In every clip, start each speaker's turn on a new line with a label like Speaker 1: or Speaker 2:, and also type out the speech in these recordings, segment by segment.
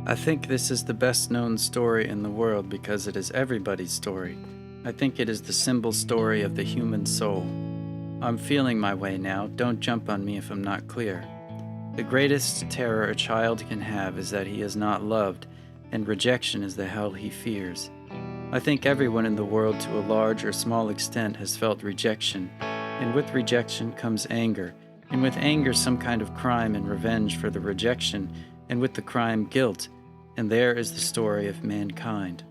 Speaker 1: I think this is the best known story in the world because it is everybody's story. I think it is the symbol story of the human soul. I'm feeling my way now. Don't jump on me if I'm not clear. The greatest terror a child can have is that he is not loved, and rejection is the hell he fears. I think everyone in the world to a large or small extent has felt rejection, and with rejection comes anger, and with anger some kind of crime and revenge for the rejection, and with the crime guilt, and there is the story of mankind.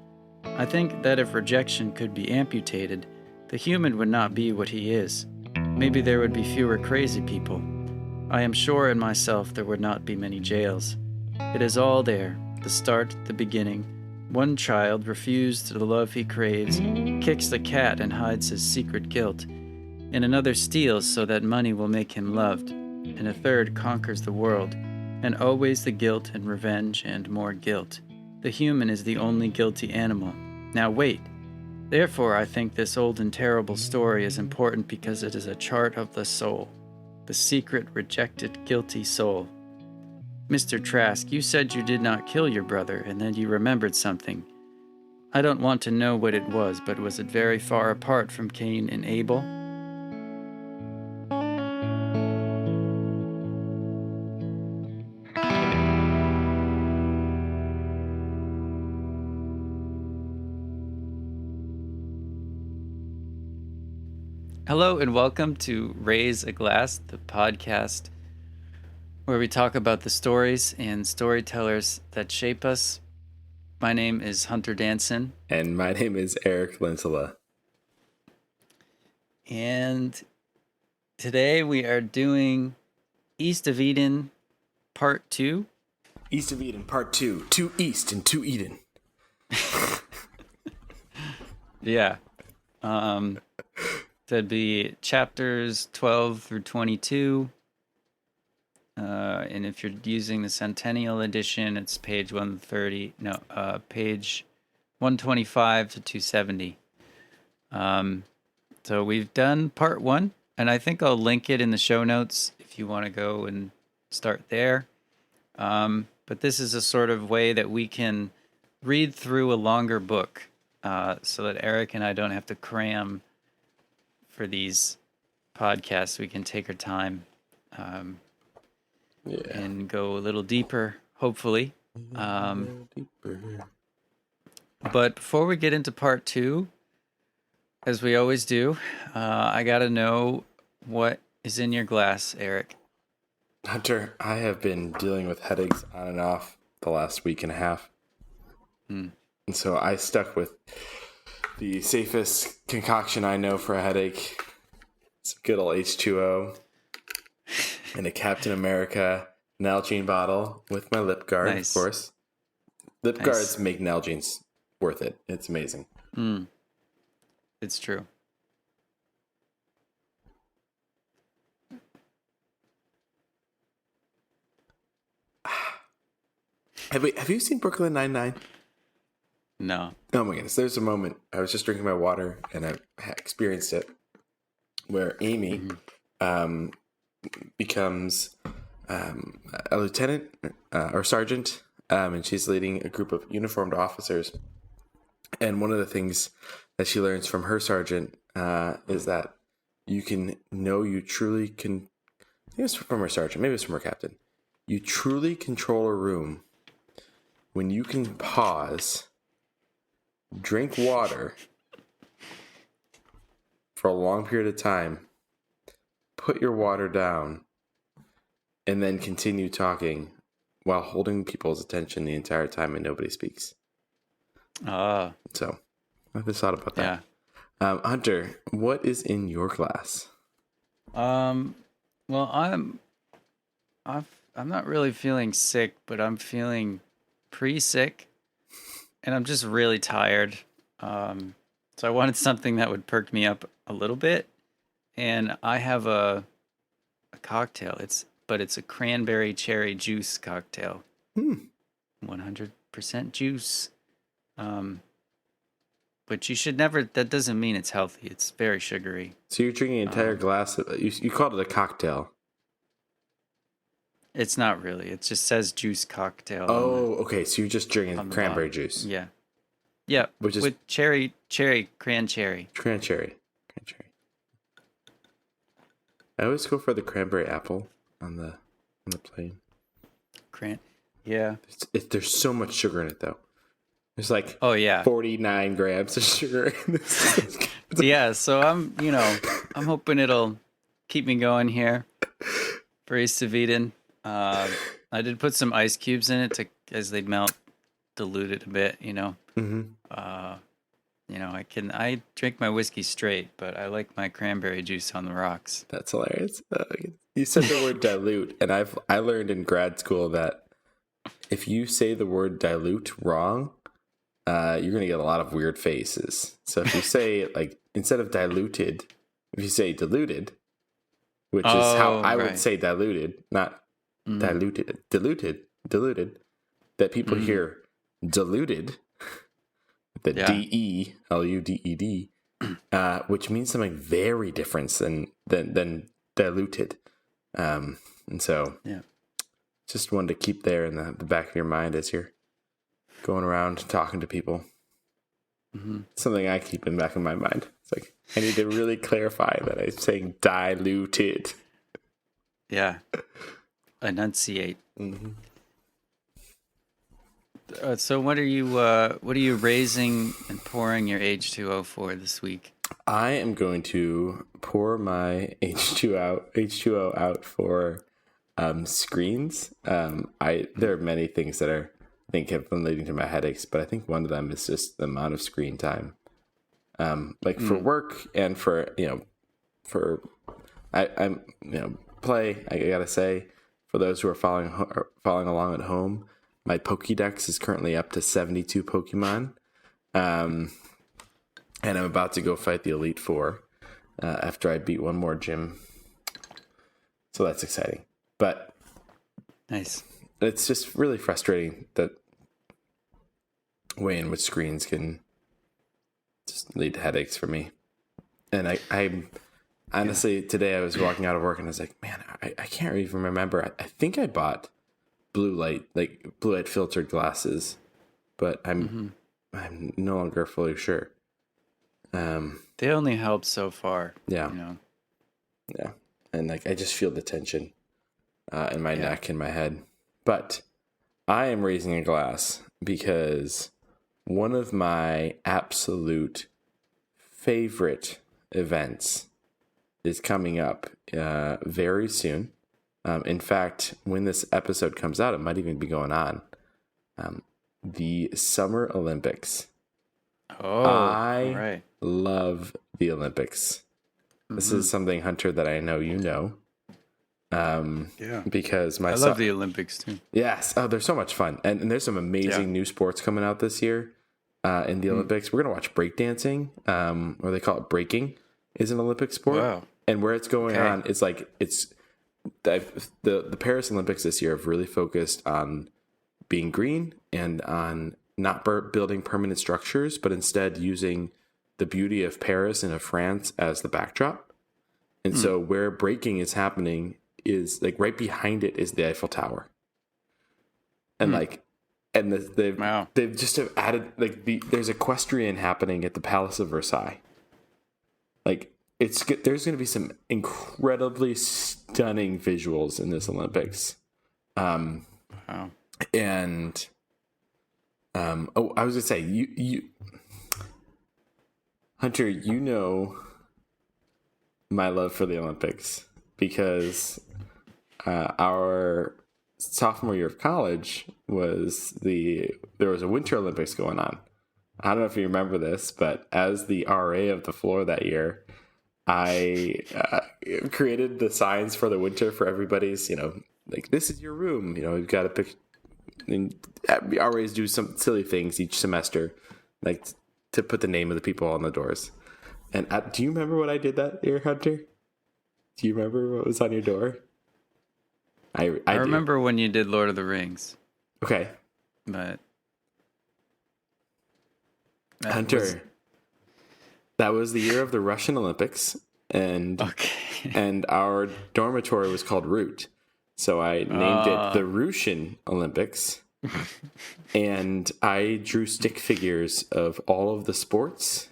Speaker 1: I think that if rejection could be amputated, the human would not be what he is. Maybe there would be fewer crazy people. I am sure in myself there would not be many jails. It is all there, the start, the beginning. One child, refused the love he craves, kicks the cat and hides his secret guilt. And another steals so that money will make him loved. And a third conquers the world. And always the guilt and revenge and more guilt. The human is the only guilty animal. Now wait. Therefore, I think this old and terrible story is important because it is a chart of the soul. The secret, rejected, guilty soul. Mr. Trask, you said you did not kill your brother, and then you remembered something. I don't want to know what it was, but was it very far apart from Cain and Abel? Hello and welcome to Raise a Glass, the podcast where we talk about the stories and storytellers that shape us. My name is Hunter Danson.
Speaker 2: And my name is Eric Linsela.
Speaker 1: And today we are doing East of Eden Part 2.
Speaker 2: East of Eden Part 2. To East and to Eden.
Speaker 1: Yeah. That'd be chapters 12 through 22. And if you're using the Centennial Edition, it's page 125 to 270. So we've done part 1, and I think I'll link it in the show notes if you want to go and start there. But this is a sort of way that we can read through a longer book so that Eric and I don't have to cram for these podcasts. We can take our time and go a little deeper, hopefully. But before we get into part 2, as we always do, I got to know what is in your glass, Eric.
Speaker 2: Hunter, I have been dealing with headaches on and off the last week and a half. And so I stuck with the safest concoction I know for a headache. It's a good old H2O and a Captain America Nalgene bottle with my lip guard,
Speaker 1: Nice.
Speaker 2: Of course. Lip guards make Nalgene's worth it. It's amazing.
Speaker 1: It's true.
Speaker 2: Have you seen Brooklyn Nine-Nine?
Speaker 1: No.
Speaker 2: Oh my goodness, there's a moment, I was just drinking my water and I experienced it, where Amy becomes a lieutenant or sergeant, and she's leading a group of uniformed officers. And one of the things that she learns from her sergeant is that you can know you truly can, I think it's from her sergeant, maybe it's from her captain, you truly control a room when you can pause, drink water for a long period of time, put your water down, and then continue talking while holding people's attention the entire time and nobody speaks. So I just thought about that.
Speaker 1: Yeah.
Speaker 2: Hunter, what is in your glass?
Speaker 1: Well, I'm not really feeling sick, but I'm feeling pre-sick, and I'm just really tired. So I wanted something that would perk me up a little bit, and I have a cocktail. It's a cranberry cherry juice cocktail. 100% juice. But you should never. That doesn't mean it's healthy. It's very sugary.
Speaker 2: So you're drinking an entire glass of, you called it a cocktail.
Speaker 1: It's not really. It just says juice cocktail
Speaker 2: Oh, okay. So you're just drinking
Speaker 1: on the
Speaker 2: cranberry
Speaker 1: bottom.
Speaker 2: juice,
Speaker 1: Yeah. Yeah.
Speaker 2: which is
Speaker 1: With cranberry.
Speaker 2: cranberry. I always go for the cranberry apple on the plain.
Speaker 1: Yeah.
Speaker 2: There's so much sugar in it, though. There's like
Speaker 1: Oh, yeah.
Speaker 2: 49 grams of sugar in this.
Speaker 1: Yeah. So I'm hoping it'll keep me going here for East of Eden. I did put some ice cubes in it as they melt, dilute it a bit,
Speaker 2: Mm-hmm.
Speaker 1: I drink my whiskey straight, but I like my cranberry juice on the rocks.
Speaker 2: That's hilarious. You said the word dilute, and I learned in grad school that if you say the word dilute wrong, you're gonna get a lot of weird faces. So if you say like instead of diluted, if you say diluted, which is how I would say diluted, not diluted, diluted, that people hear diluted, the DELUDED, which means something very different than diluted. And so just wanted to keep there in the back of your mind as you're going around talking to people. Mm-hmm. Something I keep in the back of my mind. It's like, I need to really clarify that I'm saying diluted.
Speaker 1: Yeah. Enunciate.
Speaker 2: Mm-hmm.
Speaker 1: So what are you raising and pouring your H2O for this week?
Speaker 2: I am going to pour my H2O out for screens. There are many things that I think have been leading to my headaches, but I think one of them is just the amount of screen time. For work and for play. I gotta say, for those who are following along at home, my Pokédex is currently up to 72 Pokemon, and I'm about to go fight the Elite Four after I beat one more gym. So that's exciting, but
Speaker 1: nice.
Speaker 2: It's just really frustrating that way in which screens can just lead to headaches for me. And I honestly, today I was walking out of work and I was like, man, I can't even remember. I think I bought blue light filtered glasses, but I'm no longer fully sure.
Speaker 1: They only help so far.
Speaker 2: Yeah. Yeah. And I just feel the tension in my neck and my head. But I am raising a glass because one of my absolute favorite events is coming up very soon. In fact, when this episode comes out, it might even be going on. The Summer Olympics.
Speaker 1: Oh,
Speaker 2: I love the Olympics. This is something, Hunter, that I know you know. Because I
Speaker 1: love the Olympics too.
Speaker 2: Yes. Oh, they're so much fun. And there's some amazing new sports coming out this year in the Olympics. We're going to watch breakdancing, or they call it breaking, is an Olympic sport.
Speaker 1: Wow.
Speaker 2: And where it's going on, the Paris Olympics this year have really focused on being green and on not building permanent structures, but instead using the beauty of Paris and of France as the backdrop. And so where breaking is happening is right behind it is the Eiffel Tower. And they've just have added there's equestrian happening at the Palace of Versailles. There's going to be some incredibly stunning visuals in this Olympics. Wow. And I was going to say, you Hunter, you know my love for the Olympics because our sophomore year of college there was a Winter Olympics going on. I don't know if you remember this, but as the RA of the floor that year, I created the signs for the winter for everybody's, this is your room. You've got to pick. And we always do some silly things each semester, to put the name of the people on the doors. And do you remember what I did that year, Hunter? Do you remember what was on your door? I
Speaker 1: remember when you did Lord of the Rings.
Speaker 2: Okay.
Speaker 1: But
Speaker 2: Hunter, that was the year of the Russian Olympics, and our dormitory was called Root. So I named it the Russian Olympics. And I drew stick figures of all of the sports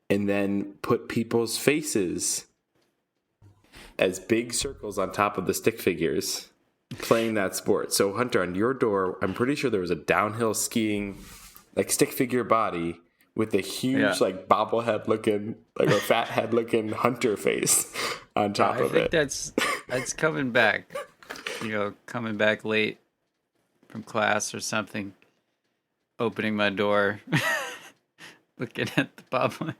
Speaker 2: and then put people's faces as big circles on top of the stick figures playing that sport. So Hunter, on your door, I'm pretty sure there was a downhill skiing like stick figure body with a huge like bobblehead looking, like a fat head looking Hunter face on top of it.
Speaker 1: I think that's coming back. Coming back late from class or something, opening my door, looking at the bobblehead.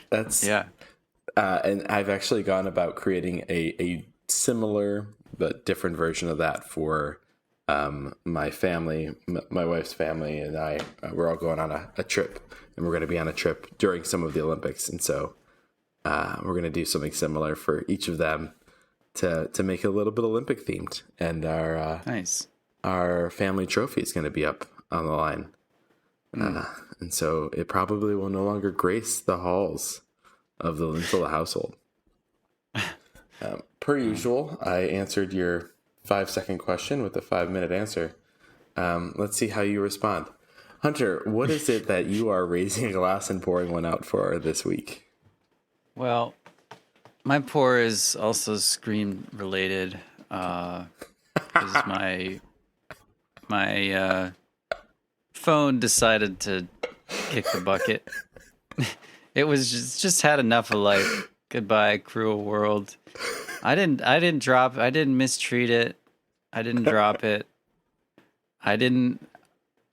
Speaker 2: That's and I've actually gone about creating a similar but different version of that for my family, my wife's family, and I. We're all going on a trip, and we're going to be on a trip during some of the Olympics, and so we're going to do something similar for each of them to make it a little bit Olympic themed, and our family trophy is going to be up on the line. And so it probably will no longer grace the halls of the Lintola household. Per usual, I answered your 5-second question with a 5-minute answer. Let's see how you respond. Hunter, what is it that you are raising a glass and pouring one out for this week?
Speaker 1: Well, my pour is also Scream related. Because my phone decided to kick the bucket. It was just had enough of life. Goodbye, cruel world. I didn't mistreat it. I didn't drop it. I didn't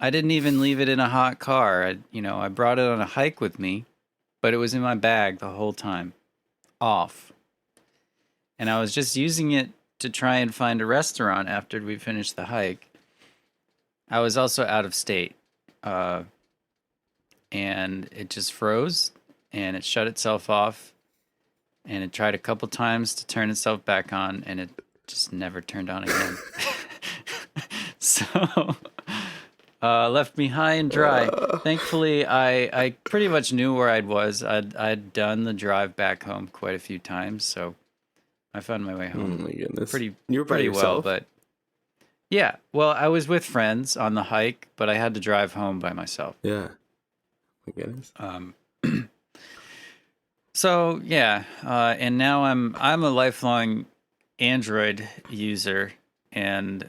Speaker 1: even leave it in a hot car. I brought it on a hike with me, but it was in my bag the whole time, off. And I was just using it to try and find a restaurant after we finished the hike. I was also out of state, and it just froze, and it shut itself off, and it tried a couple times to turn itself back on, and it just never turned on again. So, left me high and dry. Thankfully, I pretty much knew where I was. I'd done the drive back home quite a few times, so I found my way home.
Speaker 2: Oh my goodness!
Speaker 1: You were by yourself? Well, but yeah. Well, I was with friends on the hike, but I had to drive home by myself.
Speaker 2: Yeah. My goodness.
Speaker 1: So yeah, and now I'm a lifelong Android user, and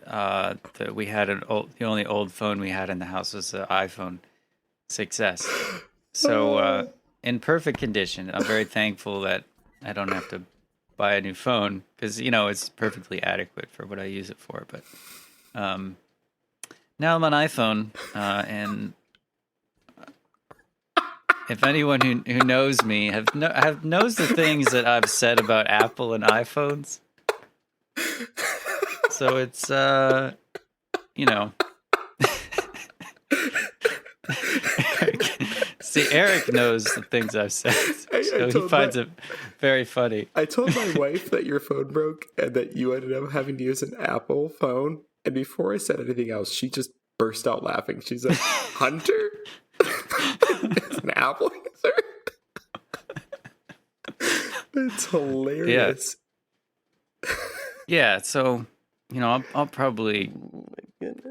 Speaker 1: we had the only old phone we had in the house was the iPhone 6S. So in perfect condition. I'm very thankful that I don't have to buy a new phone because it's perfectly adequate for what I use it for. But now I'm on iPhone, and if anyone who knows me knows the things that I've said about Apple and iPhones. So it's See, Eric knows the things I've said, so he finds it very funny.
Speaker 2: I told my wife that your phone broke and that you ended up having to use an Apple phone, and before I said anything else, she just burst out laughing. She's like, "Hunter? It's an Apple user?" It's hilarious.
Speaker 1: Yeah, so I'll probably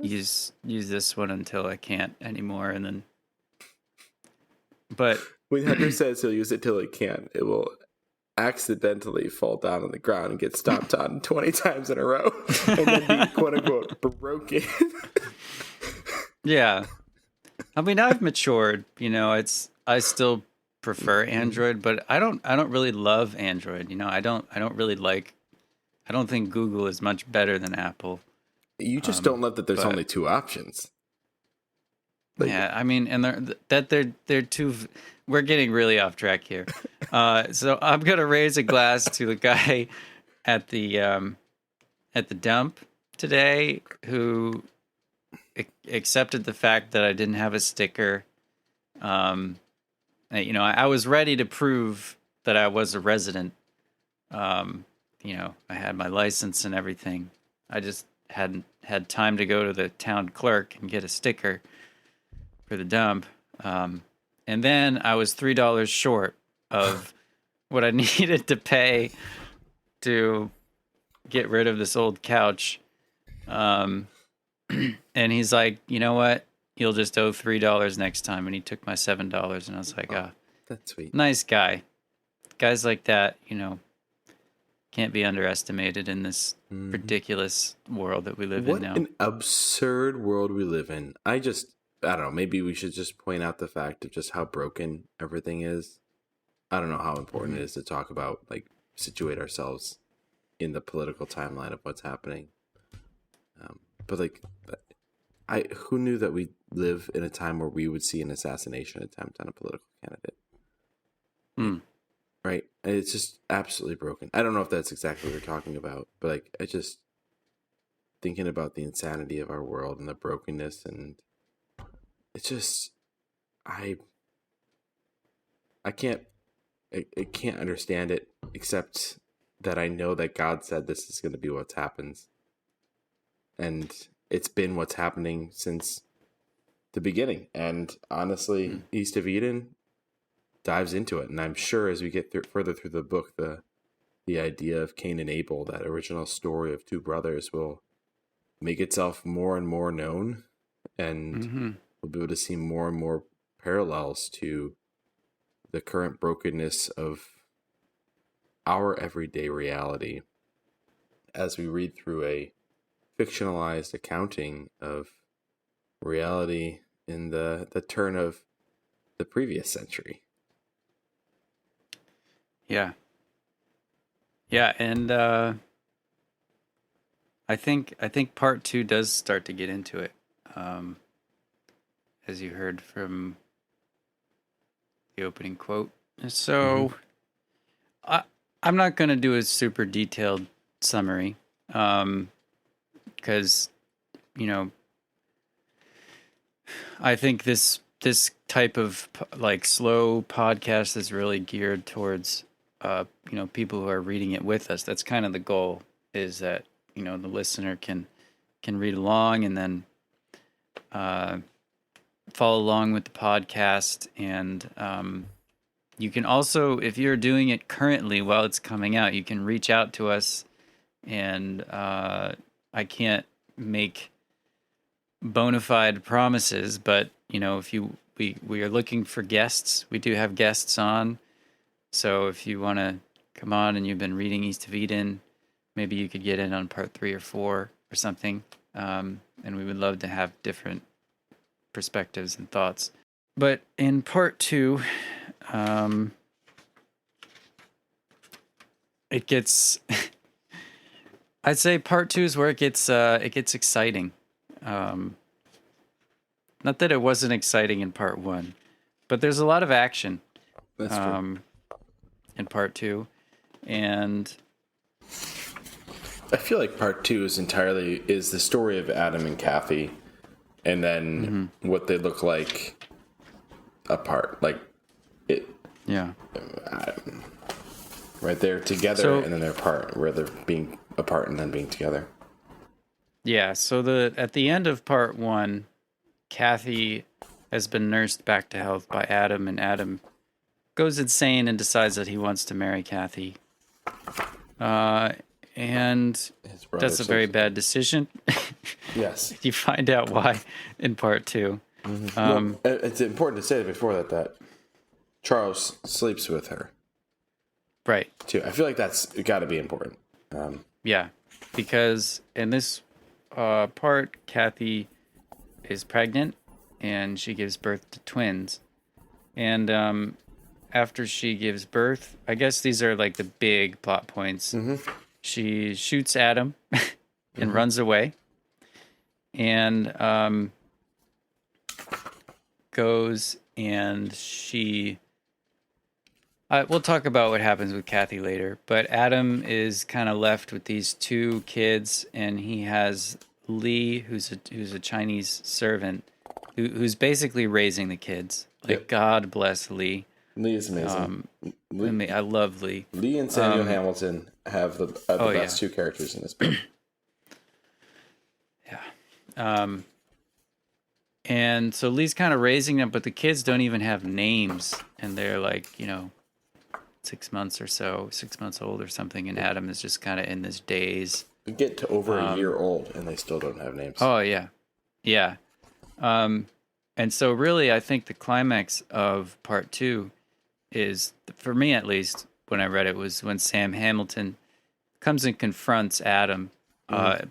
Speaker 1: use this one until I can't anymore, and then. But
Speaker 2: when Hunter says he'll use it till he can't, it will accidentally fall down on the ground and get stomped on 20 times in a row, and then be quote unquote broken.
Speaker 1: Yeah, I mean I've matured. I still prefer Android, but I don't really love Android. I don't really like. I don't think Google is much better than Apple.
Speaker 2: You just don't love that there's only two options.
Speaker 1: Yeah, I mean, and they're too. We're getting really off track here. So I'm gonna raise a glass to the guy at the dump today who accepted the fact that I didn't have a sticker. I was ready to prove that I was a resident. I had my license and everything. I just hadn't had time to go to the town clerk and get a sticker for the dump. And then I was $3 short of what I needed to pay to get rid of this old couch. And he's like, you know what? You'll just owe $3 next time. And he took my $7, and I was like,
Speaker 2: that's sweet.
Speaker 1: Nice guy. Guys like that, can't be underestimated in this ridiculous world that we live in now.
Speaker 2: What an absurd world we live in. I don't know, maybe we should just point out the fact of just how broken everything is. I don't know how important it is to talk about, like, situate ourselves in the political timeline of what's happening. But, like, who knew that we live in a time where we would see an assassination attempt on a political candidate? Right? It's just absolutely broken. I don't know if that's exactly what we're talking about, but, like, I just thinking about the insanity of our world and the brokenness, and it's just I can't understand it, except that I know that God said this is going to be what happens, and it's been what's happening since the beginning. And honestly, East of Eden dives into it, and I'm sure as we get further through the book, the idea of Cain and Abel, that original story of two brothers, will make itself more and more known, and we'll be able to see more and more parallels to the current brokenness of our everyday reality as we read through a fictionalized accounting of reality in the turn of the previous century.
Speaker 1: Yeah, and I think part 2 does start to get into it, as you heard from the opening quote. So I'm not going to do a super detailed summary, because I think this type of like slow podcast is really geared towards people who are reading it with us. That's kind of the goal, is that the listener can read along and then follow along with the podcast. And you can also, if you're doing it currently while it's coming out, you can reach out to us. And I can't make bona fide promises, but if we are looking for guests. We do have guests on. So if you want to come on and you've been reading East of Eden, maybe you could get in on part 3 or 4 or something. And we would love to have different perspectives and thoughts. But in part 2, it gets, I'd say part 2 is where it gets exciting. Not that it wasn't exciting in part 1, but there's a lot of action.
Speaker 2: That's true.
Speaker 1: In part 2, and
Speaker 2: I feel like part 2 is the story of Adam and Kathy, and then what they look like apart. Like it.
Speaker 1: Yeah.
Speaker 2: Right, they're together and then they're apart, where they're being apart and then being together.
Speaker 1: Yeah. So at the end of part 1, Kathy has been nursed back to health by Adam, and Adam goes insane and decides that he wants to marry Kathy. And that's a very bad decision.
Speaker 2: Yes.
Speaker 1: You find out why in part 2.
Speaker 2: Well, it's important to say before that Charles sleeps with her.
Speaker 1: Right.
Speaker 2: Too. I feel like that's got to be important.
Speaker 1: Yeah, because in this part, Kathy is pregnant and she gives birth to twins. And after she gives birth, I guess these are like the big plot points. She shoots Adam and runs away, and goes and she... we'll talk about what happens with Kathy later, but Adam is kind of left with these 2 kids, and he has Lee, who's a Chinese servant, who's basically raising the kids. Like, God bless Lee.
Speaker 2: Lee is amazing.
Speaker 1: I love Lee.
Speaker 2: Lee and Samuel Hamilton have the best 2 characters in this book.
Speaker 1: Yeah. And so Lee's kind of raising them, but the kids don't even have names, and they're like, 6 months old or something, and Adam is just kind of in this daze.
Speaker 2: get to over a year old and they still don't have names.
Speaker 1: Oh yeah, yeah. And so really, I think the climax of part 2 is, for me at least, when I read it, was when Sam Hamilton comes and confronts Adam,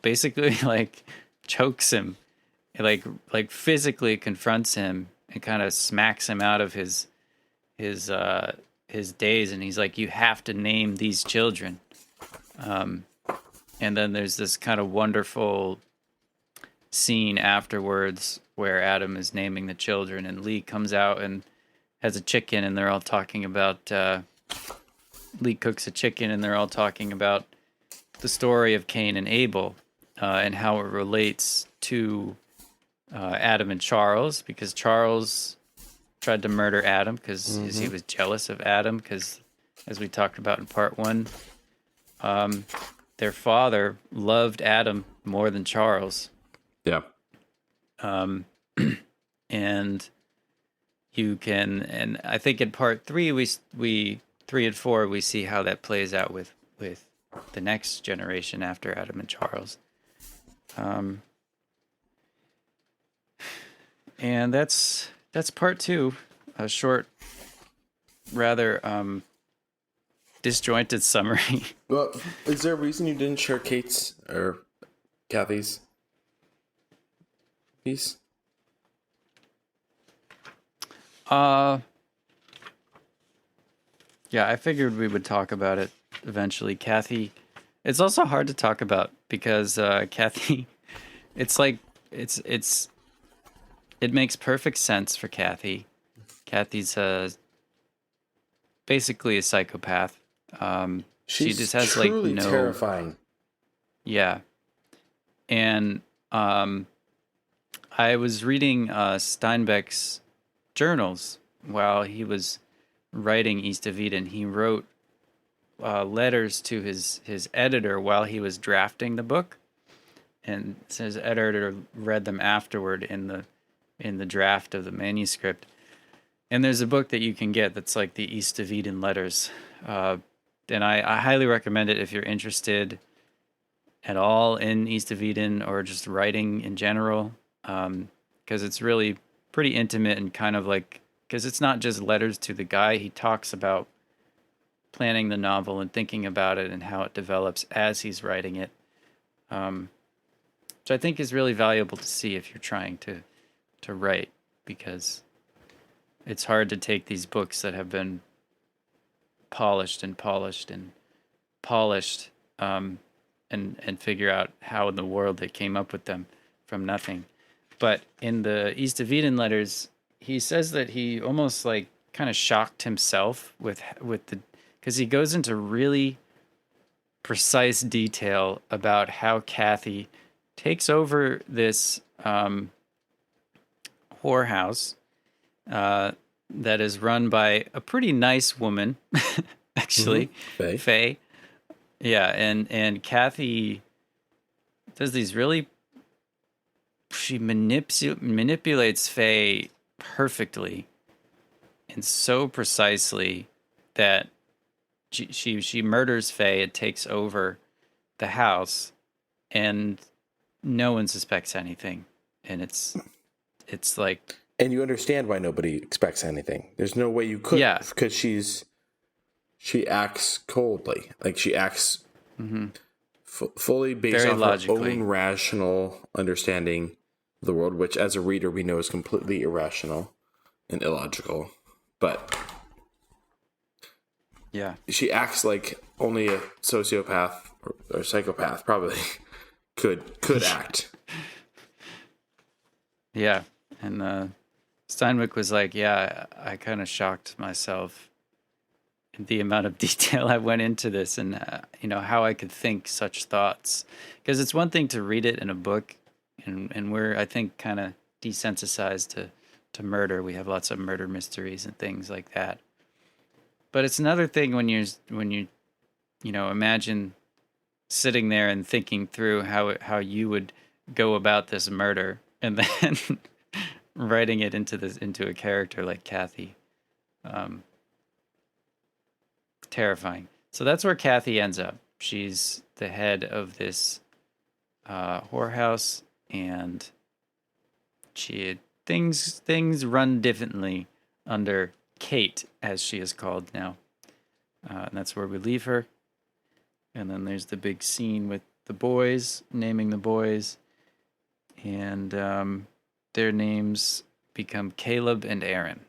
Speaker 1: basically like chokes him, like physically confronts him and kind of smacks him out of his days, and he's like, "You have to name these children." And then there's this kind of wonderful scene afterwards where Adam is naming the children, and Lee comes out and has a chicken, and they're all talking about Lee cooks a chicken, and they're all talking about the story of Cain and Abel, and how it relates to Adam and Charles, because Charles tried to murder Adam because he was jealous of Adam, because, as we talked about in part 1, their father loved Adam more than Charles.
Speaker 2: Yeah.
Speaker 1: And you can, and I think in part 3, we 3 and 4, we see how that plays out with the next generation after Adam and Charles. And that's part 2, a short, rather disjointed summary.
Speaker 2: Well, is there a reason you didn't share Kate's or Kathy's piece?
Speaker 1: Yeah, I figured we would talk about it eventually. Kathy, it's also hard to talk about because Kathy, it's like it makes perfect sense for Kathy. Kathy's basically a psychopath. She just has
Speaker 2: truly
Speaker 1: like no
Speaker 2: terrifying.
Speaker 1: Yeah, and I was reading Steinbeck's journals while he was writing East of Eden. He wrote letters to his editor while he was drafting the book, and his editor read them afterward in the draft of the manuscript. And there's a book that you can get that's like the East of Eden letters, and I highly recommend it if you're interested at all in East of Eden or just writing in general, because it's really pretty intimate and kind of like, because it's not just letters to the guy. He talks about planning the novel and thinking about it and how it develops as he's writing it, which I think is really valuable to see if you're trying to write, because it's hard to take these books that have been polished and polished and polished, and figure out how in the world they came up with them from nothing. But in the East of Eden letters, he says that he almost like kind of shocked himself with the, because he goes into really precise detail about how Kathy takes over this whorehouse that is run by a pretty nice woman, actually, Faye. Yeah, and Kathy does these really, she manipulates Faye perfectly and so precisely that she murders Faye and takes over the house, and no one suspects anything, and it's like,
Speaker 2: and you understand why nobody expects anything. There's no way you could, because she acts coldly, like she acts fully based
Speaker 1: very
Speaker 2: on
Speaker 1: logically.
Speaker 2: her own rational understanding of the world, which as a reader we know is completely irrational and illogical. But
Speaker 1: yeah,
Speaker 2: she acts like only a sociopath or psychopath probably could act. Yeah,
Speaker 1: and Steinbeck was like, yeah, I kind of shocked myself in the amount of detail I went into this, and how I could think such thoughts. Because it's one thing to read it in a book, and we're, I think, kind of desensitized to murder. We have lots of murder mysteries and things like that. But it's another thing when you imagine sitting there and thinking through how you would go about this murder, and then writing it into a character like Kathy. Terrifying. So that's where Kathy ends up. She's the head of this whorehouse, and things run differently under Kate, as she is called now. And that's where we leave her. And then there's the big scene with the boys, naming the boys, and their names become Caleb and Aaron.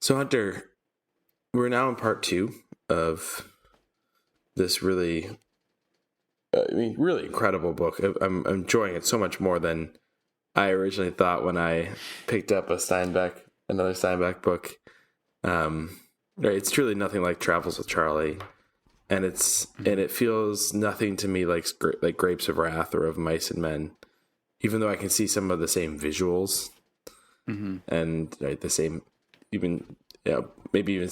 Speaker 2: So, Hunter, we're now in part 2 of this really incredible book. I'm enjoying it so much more than I originally thought when I picked up another Steinbeck book. It's truly nothing like Travels with Charlie, and it feels nothing to me like Grapes of Wrath or of Mice and Men, even though I can see some of the same visuals and the same, even maybe even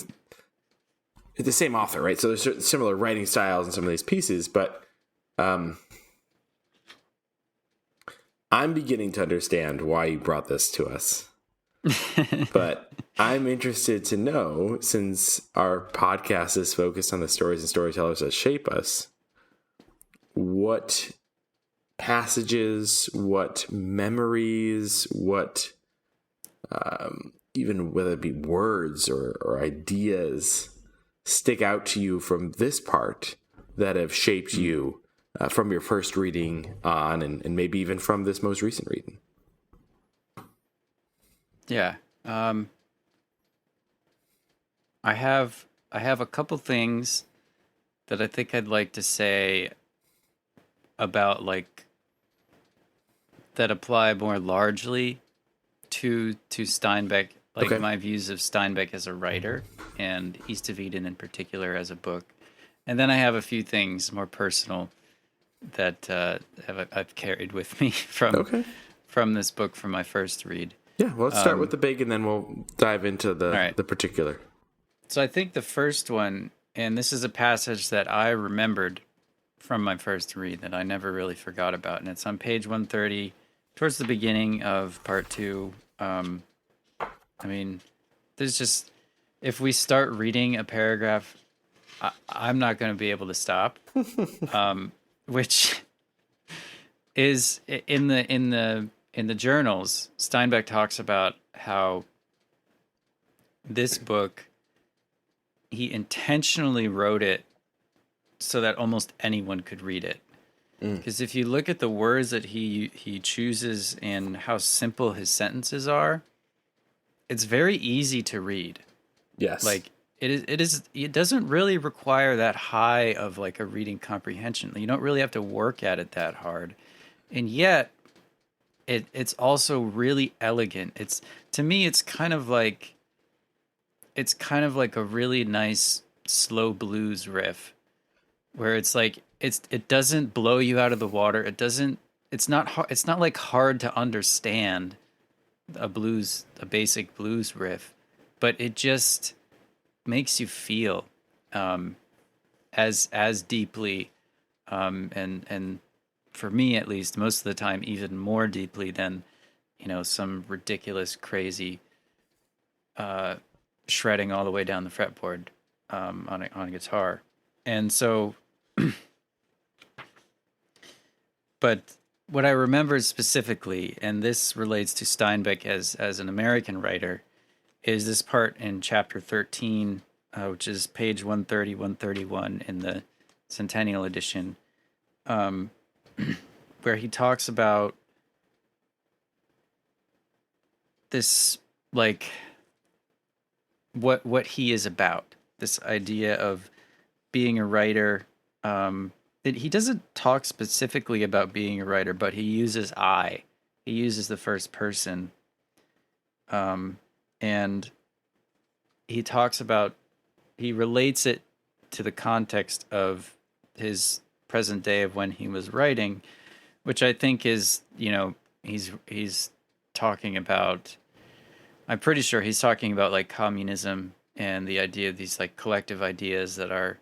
Speaker 2: the same author, right? So there's similar writing styles in some of these pieces, but I'm beginning to understand why you brought this to us. But I'm interested to know, since our podcast is focused on the stories and storytellers that shape us, what passages, what memories, what even whether it be words or ideas stick out to you from this part that have shaped you from your first reading on, and maybe even from this most recent reading.
Speaker 1: Yeah. I have a couple things that I think I'd like to say about, like, that apply more largely to Steinbeck, like my views of Steinbeck as a writer and East of Eden in particular as a book. And then I have a few things more personal that I've carried with me from this book from my first read.
Speaker 2: Yeah, well, let's start with the big, and then we'll dive into the particular.
Speaker 1: So I think the first one, and this is a passage that I remembered from my first read that I never really forgot about, and it's on page 130, towards the beginning of part 2. I mean, there's just, if we start reading a paragraph, I'm not going to be able to stop, which is in the journals. Steinbeck talks about how this book, he intentionally wrote it so that almost anyone could read it. Because if you look at the words that he chooses and how simple his sentences are, it's very easy to read.
Speaker 2: Yes.
Speaker 1: Like it doesn't really require that high of like a reading comprehension. You don't really have to work at it that hard. And yet it's also really elegant. To me it's kind of like a really nice slow blues riff where it's like it doesn't blow you out of the water. It's not like hard to understand a basic blues riff, but it just makes you feel as deeply and for me at least most of the time even more deeply than some ridiculous crazy shredding all the way down the fretboard on a guitar. And so but what I remember specifically, and this relates to Steinbeck as an American writer, is this part in chapter 13, which is page 130, 131 in the Centennial Edition, where he talks about this, like, what he is about, this idea of being a writer. He doesn't talk specifically about being a writer, but he uses I. He uses the first person. And he talks about, he relates it to the context of his present day of when he was writing, which I think is, he's talking about, I'm pretty sure he's talking about like communism and the idea of these like collective ideas that are,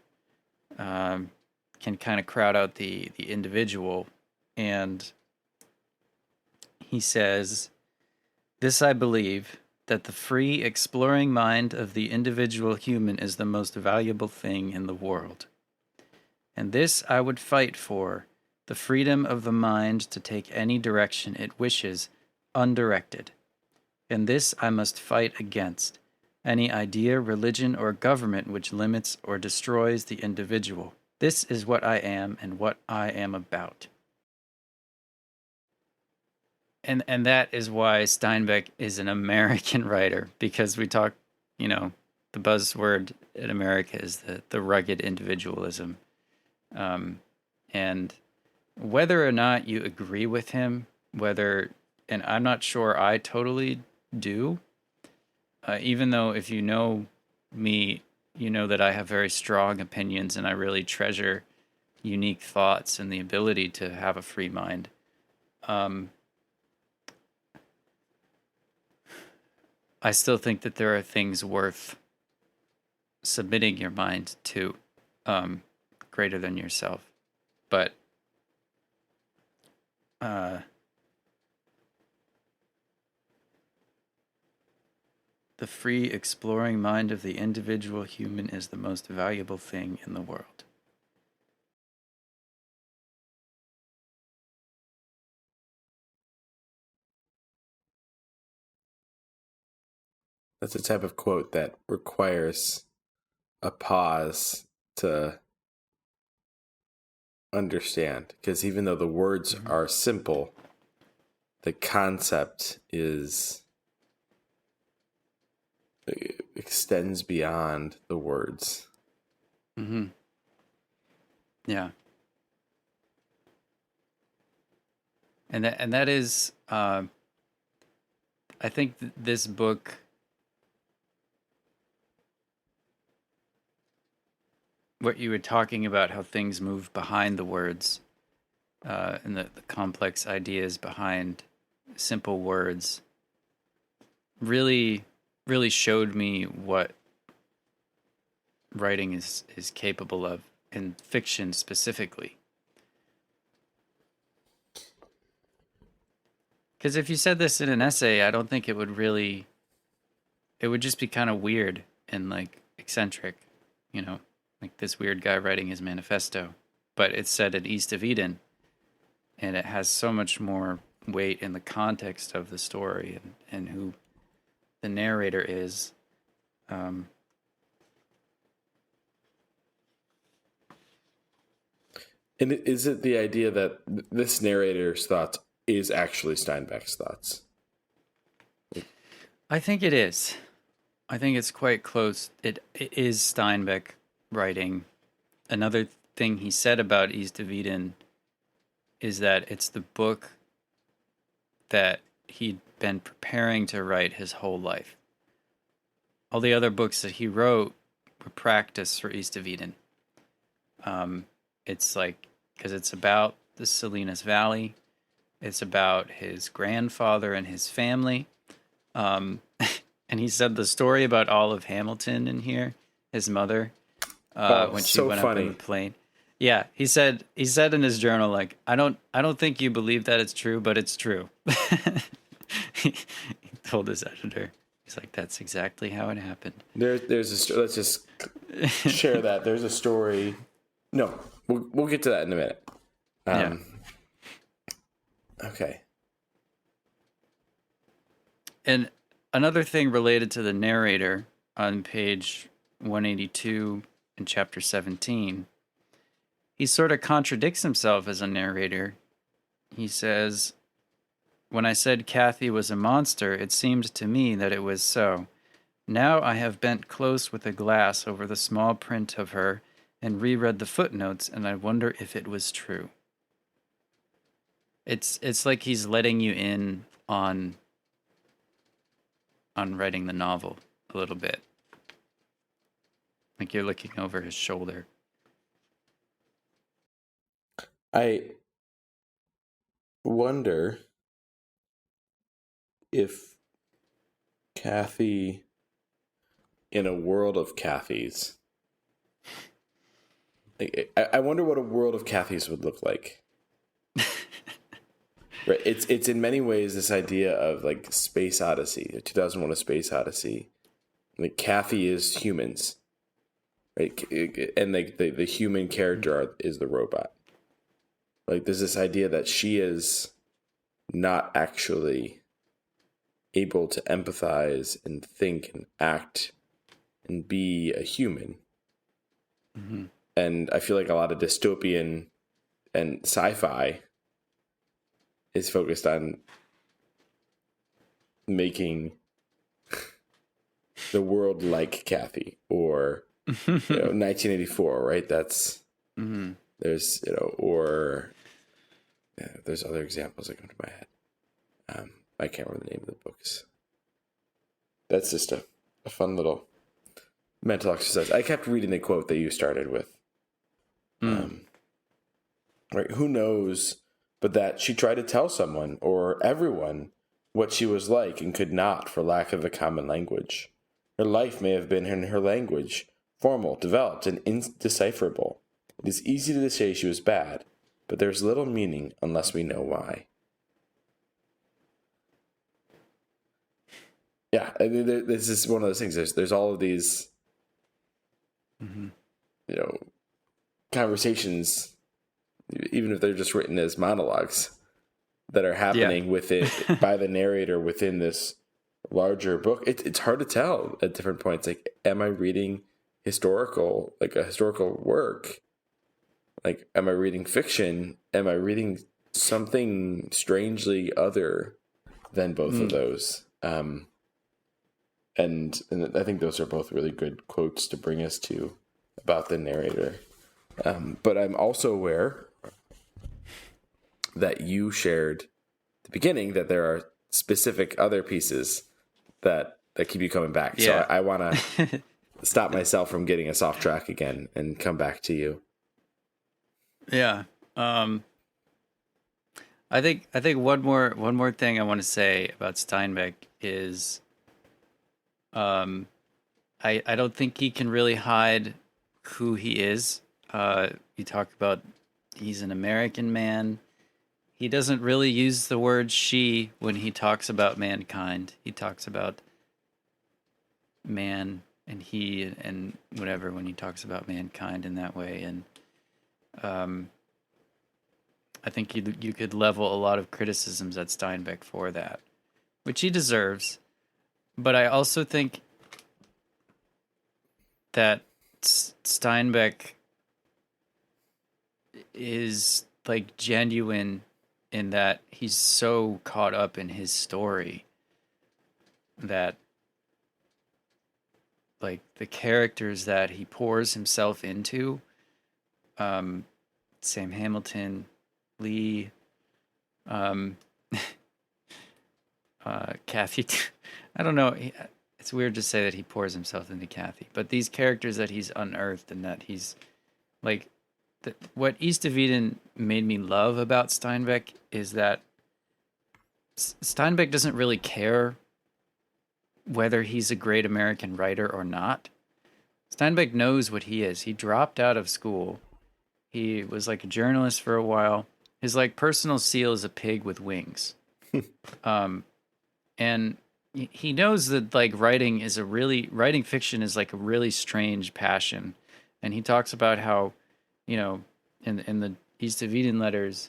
Speaker 1: can kind of crowd out the individual. And he says, "This I believe, that the free, exploring mind of the individual human is the most valuable thing in the world. And this I would fight for the freedom of the mind to take any direction it wishes, undirected. And this I must fight against, any idea, religion, or government which limits or destroys the individual. This is what I am and what I am about. And that is why Steinbeck is an American writer, because we talk, the buzzword in America is the rugged individualism. And whether or not you agree with him, and I'm not sure I totally do, even though if you know me, you know that I have very strong opinions and I really treasure unique thoughts and the ability to have a free mind. I still think that there are things worth submitting your mind to, greater than yourself. But the free exploring mind of the individual human is the most valuable thing in the world.
Speaker 2: That's a type of quote that requires a pause to understand, because even though the words are simple, the concept extends beyond the words.
Speaker 1: Mm-hmm. Yeah. And that is, I think this book, what you were talking about, how things move behind the words, and the complex ideas behind simple words, really, really showed me what writing is capable of, in fiction specifically. Because if you said this in an essay, I don't think it would really, it would just be kind of weird and like eccentric, like this weird guy writing his manifesto. But it's set at East of Eden, and it has so much more weight in the context of the story and who the narrator is.
Speaker 2: And is it the idea that this narrator's thoughts is actually Steinbeck's thoughts?
Speaker 1: I think it is. I think it's quite close. It is Steinbeck writing. Another thing he said about East of Eden is that it's the book that he'd been preparing to write his whole life. All the other books that he wrote were practice for East of Eden. It's like, because it's about the Salinas Valley. It's about his grandfather and his family. And he said the story about Olive Hamilton in here, his mother, when she went up in the plane. Yeah, he said in his journal, like, I don't think you believe that it's true, but it's true. He told his editor, he's like, that's exactly how it happened.
Speaker 2: There's a let's just share that. There's a story. No, we'll get to that in a minute.
Speaker 1: Yeah.
Speaker 2: Okay.
Speaker 1: And another thing related to the narrator on page 182 in chapter 17, he sort of contradicts himself as a narrator. He says, when I said Kathy was a monster, it seemed to me that it was so. Now I have bent close with a glass over the small print of her and reread the footnotes, and I wonder if it was true. It's like he's letting you in on writing the novel a little bit. Like you're looking over his shoulder.
Speaker 2: I wonder if Kathy, in a world of Kathys, I wonder what a world of Kathys would look like. Right, it's in many ways this idea of like Space Odyssey, 2001: A Space Odyssey. Like Kathy is humans, right? And like the human character is the robot. like there's this idea that she is not actually able to empathize and think and act and be a human.
Speaker 1: Mm-hmm.
Speaker 2: And I feel like a lot of dystopian and sci-fi is focused on making the world like Kathy, or 1984, right? That's
Speaker 1: Mm-hmm.
Speaker 2: there's or there's other examples that come to my head. I can't remember the name of the books. That's just a fun little mental exercise. I kept reading the quote that you started with. Right? Who knows, but that she tried to tell someone or everyone what she was like and could not for lack of a common language. Her life may have been in her language, formal, developed, and indecipherable. It is easy to say she was bad, but there's little meaning unless we know why. Yeah, I mean, this is one of those things. There's all of these, conversations, even if they're just written as monologues, that are happening within by the narrator within this larger book. It's hard to tell at different points. Like, am I reading a historical work? Like, am I reading fiction? Am I reading something strangely other than both of those? And I think those are both really good quotes to bring us to about the narrator. But I'm also aware that you shared at the beginning that there are specific other pieces that keep you coming back.
Speaker 1: Yeah.
Speaker 2: So I want to stop myself from getting us off track again and come back to you.
Speaker 1: Yeah. I think one more thing I want to say about Steinbeck is I don't think he can really hide who he is. You talk about he's an American man. He doesn't really use the word she when he talks about mankind. He talks about man and he and whatever when he talks about mankind in that way. And I think you could level a lot of criticisms at Steinbeck for that, which he deserves. But I also think that Steinbeck is like genuine in that he's so caught up in his story that like the characters that he pours himself into, Sam Hamilton, Lee, Kathy. I don't know. It's weird to say that he pours himself into Kathy, but these characters that he's unearthed and that he's like, what East of Eden made me love about Steinbeck is that Steinbeck doesn't really care whether he's a great American writer or not. Steinbeck knows what he is. He dropped out of school. He was like a journalist for a while. His like personal seal is a pig with wings. And he knows that like writing fiction is like a really strange passion. And he talks about how, in the East of Eden letters,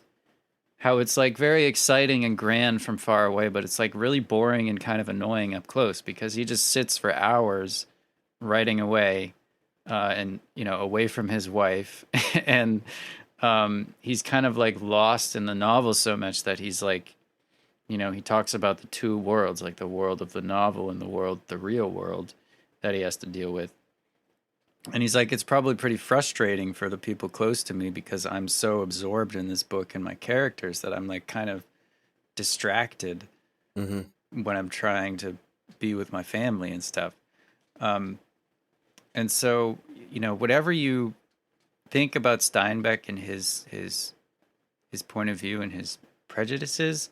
Speaker 1: how it's like very exciting and grand from far away, but it's like really boring and kind of annoying up close because he just sits for hours writing away, and away from his wife, and he's kind of like lost in the novel so much that he's like, he talks about the two worlds, like the world of the novel and the real world that he has to deal with. And he's like, it's probably pretty frustrating for the people close to me because I'm so absorbed in this book and my characters that I'm like kind of distracted when I'm trying to be with my family and stuff. And so, whatever you think about Steinbeck and his point of view and his prejudices,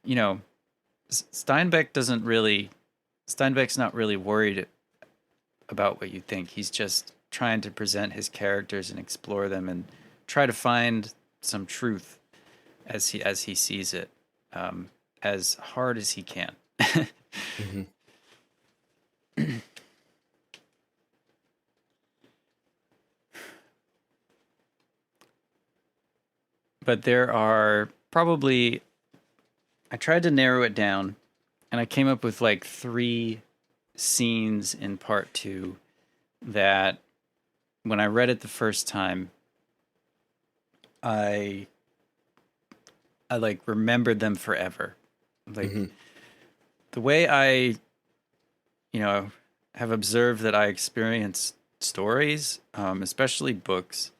Speaker 1: Steinbeck's not really worried about what you think. He's just trying to present his characters and explore them and try to find some truth as he sees it, as hard as he can. but there are probably, I tried to narrow it down, and I came up with like 3 scenes in part 2 that when I read it the first time, I like remembered them forever. Like the way I, have observed that I experience stories, especially books,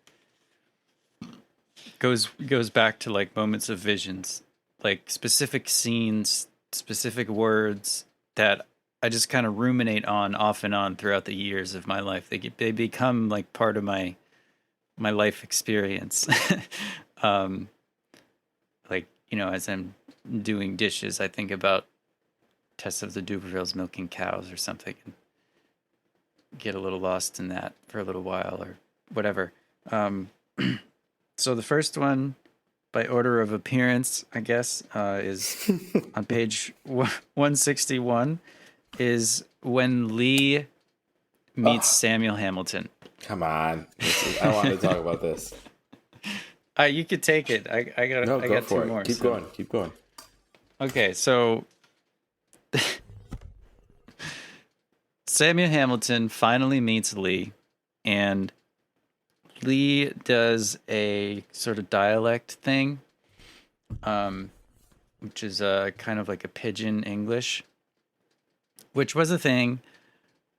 Speaker 1: goes back to like moments of visions, like specific scenes, specific words that I just kind of ruminate on off and on throughout the years of my life. They become like part of my life experience. um, like as I'm doing dishes, I think about Tess of the Dubervilles milking cows or something, and get a little lost in that for a little while or whatever. So the first one, by order of appearance, I guess, is on page 161, is when Lee meets Samuel Hamilton.
Speaker 2: Come on. I want to talk about this.
Speaker 1: You could take it. I got 2 more.
Speaker 2: Keep going.
Speaker 1: Okay, so Samuel Hamilton finally meets Lee, and Lee does a sort of dialect thing, which is kind of like a pidgin English, which was a thing.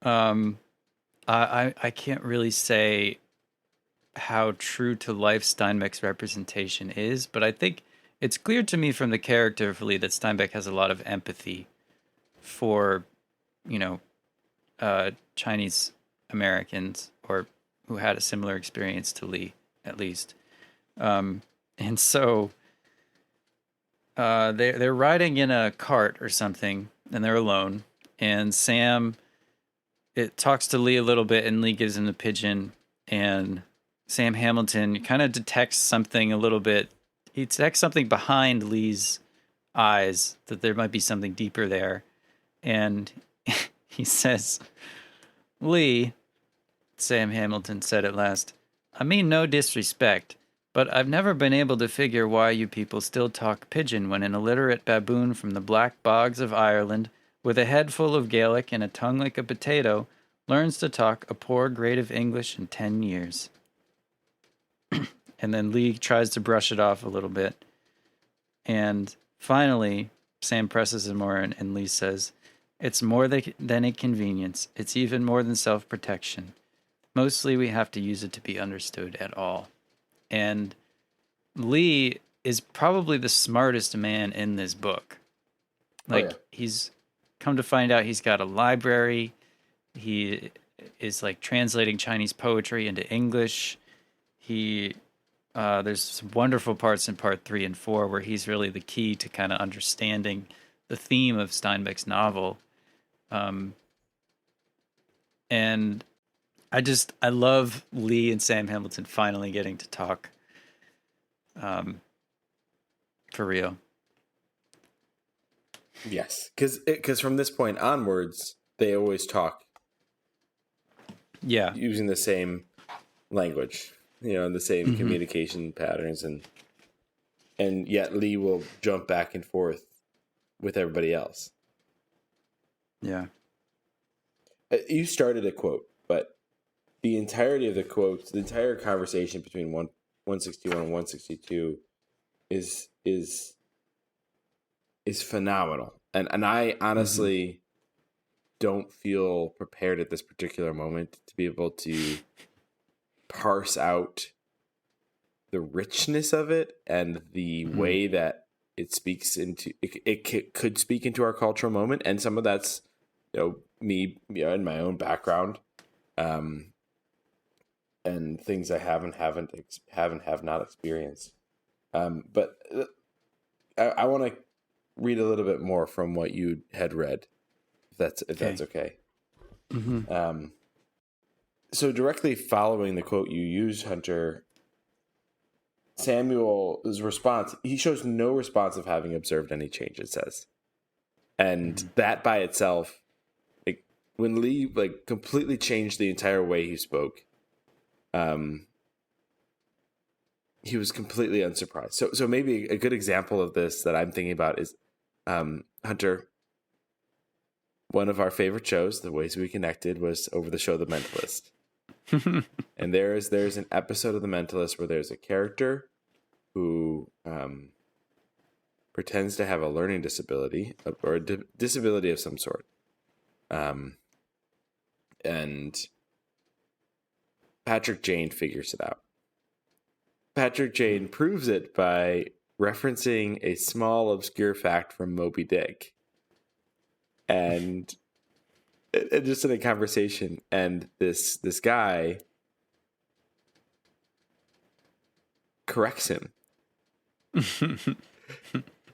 Speaker 1: I can't really say how true to life Steinbeck's representation is, but I think it's clear to me from the character of Lee that Steinbeck has a lot of empathy for, Chinese Americans, or who had a similar experience to Lee, at least. And so they're riding in a cart or something, and they're alone. And Sam, it talks to Lee a little bit, and Lee gives him the pigeon. And Sam Hamilton kind of detects something a little bit. He detects something behind Lee's eyes, that there might be something deeper there. And he says, "Lee," Sam Hamilton said at last, "I mean no disrespect, but I've never been able to figure why you people still talk pidgin when an illiterate baboon from the black bogs of Ireland, with a head full of Gaelic and a tongue like a potato, learns to talk a poor grade of English in 10 years. And then Lee tries to brush it off a little bit. And finally, Sam presses him more, and Lee says, "It's more than a convenience. It's even more than self-protection. Mostly we have to use it to be understood at all." And Lee is probably the smartest man in this book. He's come to find out he's got a library. He is like translating Chinese poetry into English. There's some wonderful parts in part 3 and 4 where he's really the key to kind of understanding the theme of Steinbeck's novel. And I love Lee and Sam Hamilton finally getting to talk, for real.
Speaker 2: Yes, because from this point onwards, they always talk.
Speaker 1: Yeah,
Speaker 2: using the same language, the same communication patterns, and yet Lee will jump back and forth with everybody else.
Speaker 1: Yeah.
Speaker 2: You started a quote, but the entirety of the quotes, the entire conversation between 161 and 162 is phenomenal. And I honestly don't feel prepared at this particular moment to be able to parse out the richness of it and the way that it speaks into it could speak into our cultural moment, and some of that's me in my own background, and things I have not experienced. But I want to read a little bit more from what you had read, if that's okay. So directly following the quote you used, Hunter, Samuel's response, he shows no response of having observed any change, it says. And that by itself, when Lee completely changed the entire way he spoke, he was completely unsurprised. So maybe a good example of this that I'm thinking about is Hunter. One of our favorite shows, The Ways We Connected, was over the show The Mentalist. And there's an episode of The Mentalist where there's a character who pretends to have a learning disability or a disability of some sort. And Patrick Jane figures it out. Patrick Jane proves it by referencing a small obscure fact from Moby Dick. And just in a conversation, and this guy corrects him.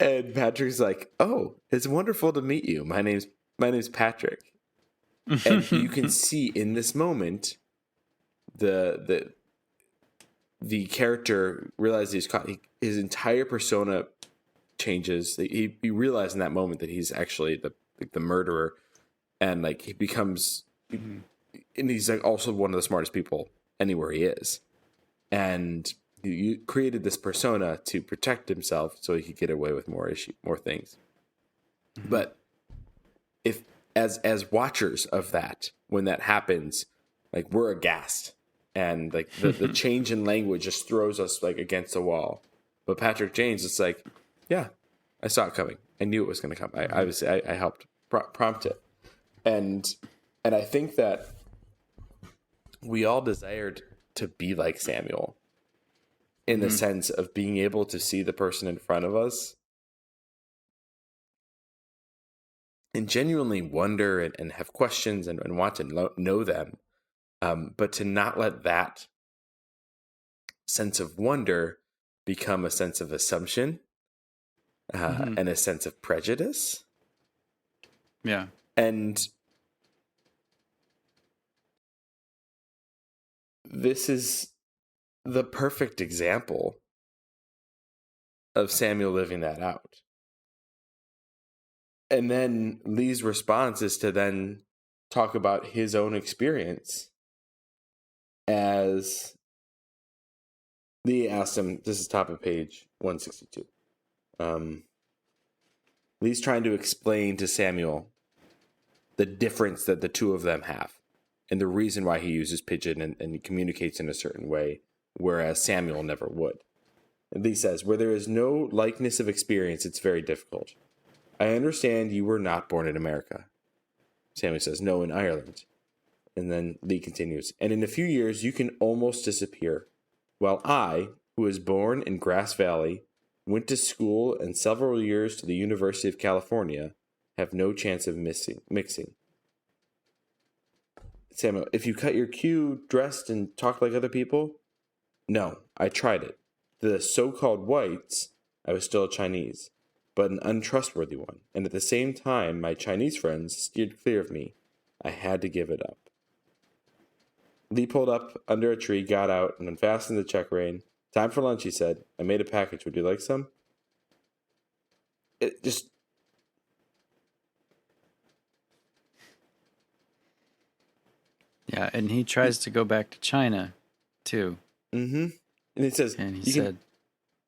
Speaker 2: And Patrick's like, "Oh, it's wonderful to meet you. My name's Patrick." And you can see in this moment the character realizes he's caught. His entire persona changes. He realized in that moment that he's actually the murderer, and like he becomes, and he's like also one of the smartest people anywhere he is, and you created this persona to protect himself so he could get away with more things. Mm-hmm. But if as watchers of that, when that happens, like we're aghast, and like the change in language just throws us like against the wall. But Patrick James, it's like, yeah, I saw it coming. I knew it was going to come. I helped prompt it, and I think that we all desired to be like Samuel, in the sense of being able to see the person in front of us and genuinely wonder and have questions and want to know them, but to not let that sense of wonder become a sense of assumption and a sense of prejudice.
Speaker 1: Yeah.
Speaker 2: And this is the perfect example of Samuel living that out. And then Lee's response is to then talk about his own experience as Lee asked him, this is top of page 162. Lee's trying to explain to Samuel the difference that the two of them have and the reason why he uses pidgin and he communicates in a certain way, whereas Samuel never would. And Lee says, where there is no likeness of experience, it's very difficult. I understand you were not born in America. Samuel says, no, in Ireland. And then Lee continues, and in a few years you can almost disappear, while I, who was born in Grass Valley, went to school and several years to the University of California, have no chance of mixing. Samuel, if you cut your cue, dressed, and talked like other people? No, I tried it. The so-called whites, I was still a Chinese, but an untrustworthy one. And at the same time, my Chinese friends steered clear of me. I had to give it up. Lee pulled up under a tree, got out, and unfastened the check rein. Time for lunch, he said. I made a package. Would you like some? It just...
Speaker 1: Yeah, and he tries to go back to China, too.
Speaker 2: Mm-hmm. And he says...
Speaker 1: And he said...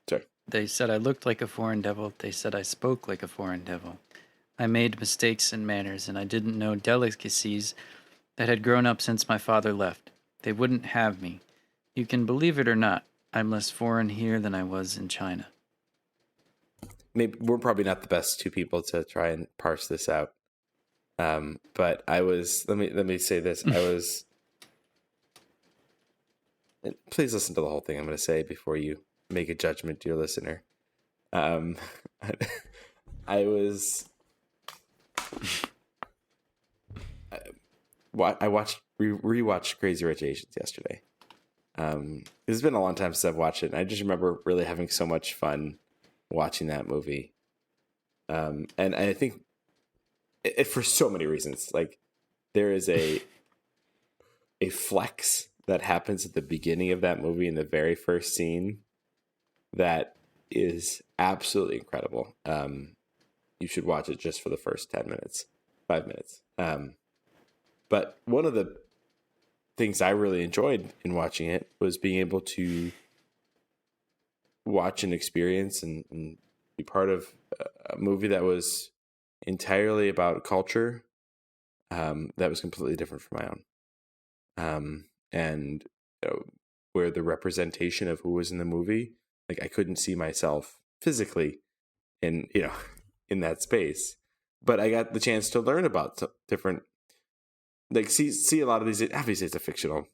Speaker 2: Sorry.
Speaker 1: They said I looked like a foreign devil. They said I spoke like a foreign devil. I made mistakes in manners, and I didn't know delicacies that had grown up since my father left. They wouldn't have me. You can believe it or not, I'm less foreign here than I was in China.
Speaker 2: Maybe we're probably not the best two people to try and parse this out. But I was, let me say this. I was, please listen to the whole thing I'm going to say before you make a judgment, dear listener. I rewatched Crazy Rich Asians yesterday. It's been a long time since I've watched it, and I just remember really having so much fun watching that movie. And I think it for so many reasons. Like, there is a flex that happens at the beginning of that movie in the very first scene that is absolutely incredible. You should watch it just for the first 5 minutes. But one of the things I really enjoyed in watching it was being able to watch and experience and be part of a movie that was entirely about culture, that was completely different from my own. And where the representation of who was in the movie, like I couldn't see myself physically in, in that space, but I got the chance to learn about different, like see a lot of these. Obviously, it's a fictional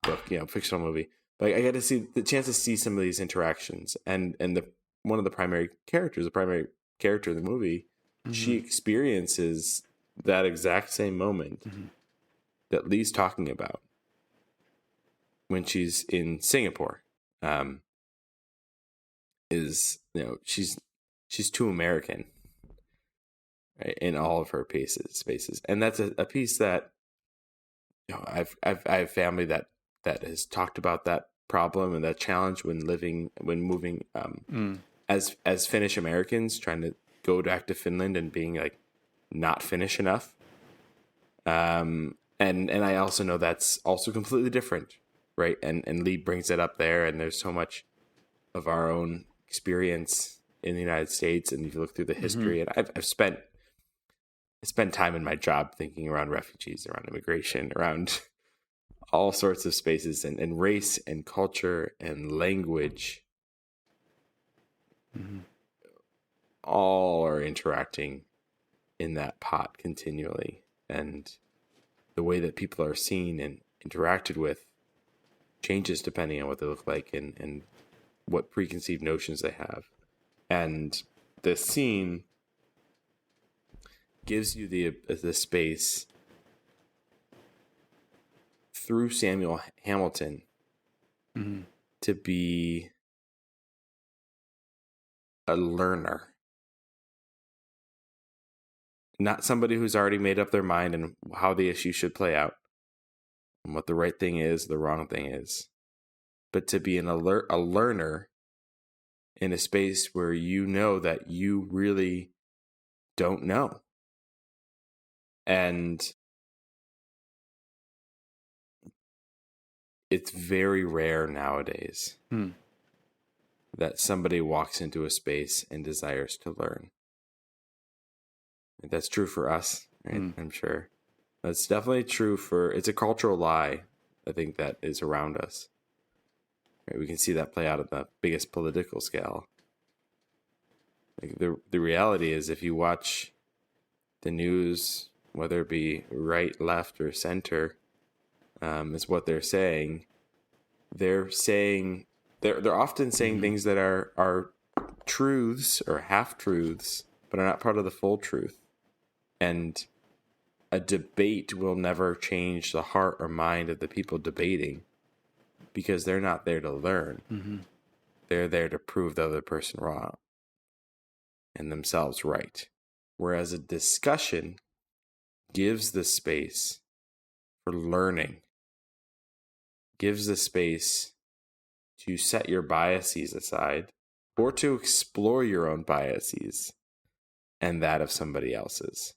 Speaker 2: book, fictional movie, but I got to see the chance to see some of these interactions, and one of the primary character in the movie, she experiences that exact same moment that Lee's talking about when she's in Singapore. Is she's too American, right, in all of her spaces, and that's a piece that I have family that has talked about that problem and that challenge when moving as Finnish Americans, trying to go back to Finland and being like not Finnish enough. And I also know that's also completely different, right? And Lee brings it up there, and there's so much of our own experience in the United States, and if you look through the history, and I've spent time in my job thinking around refugees, around immigration, around all sorts of spaces, and race and culture and language, all are interacting in that pot continually, and the way that people are seen and interacted with changes depending on what they look like and what preconceived notions they have. And the scene gives you the space through Samuel Hamilton to be a learner, not somebody who's already made up their mind and how the issue should play out and what the right thing is, the wrong thing is, but to be a learner in a space where you know that you really don't know. And it's very rare nowadays that somebody walks into a space and desires to learn. That's true for us, right? I'm sure. That's definitely true it's a cultural lie, I think, that is around us. Right? We can see that play out at the biggest political scale. Like the reality is, if you watch the news, whether it be right, left, or center, is what they're saying. They're often saying things that are truths or half truths, but are not part of the full truth. And a debate will never change the heart or mind of the people debating, because they're not there to learn. They're there to prove the other person wrong and themselves right. Whereas a discussion gives the space for learning, gives the space to set your biases aside or to explore your own biases and that of somebody else's.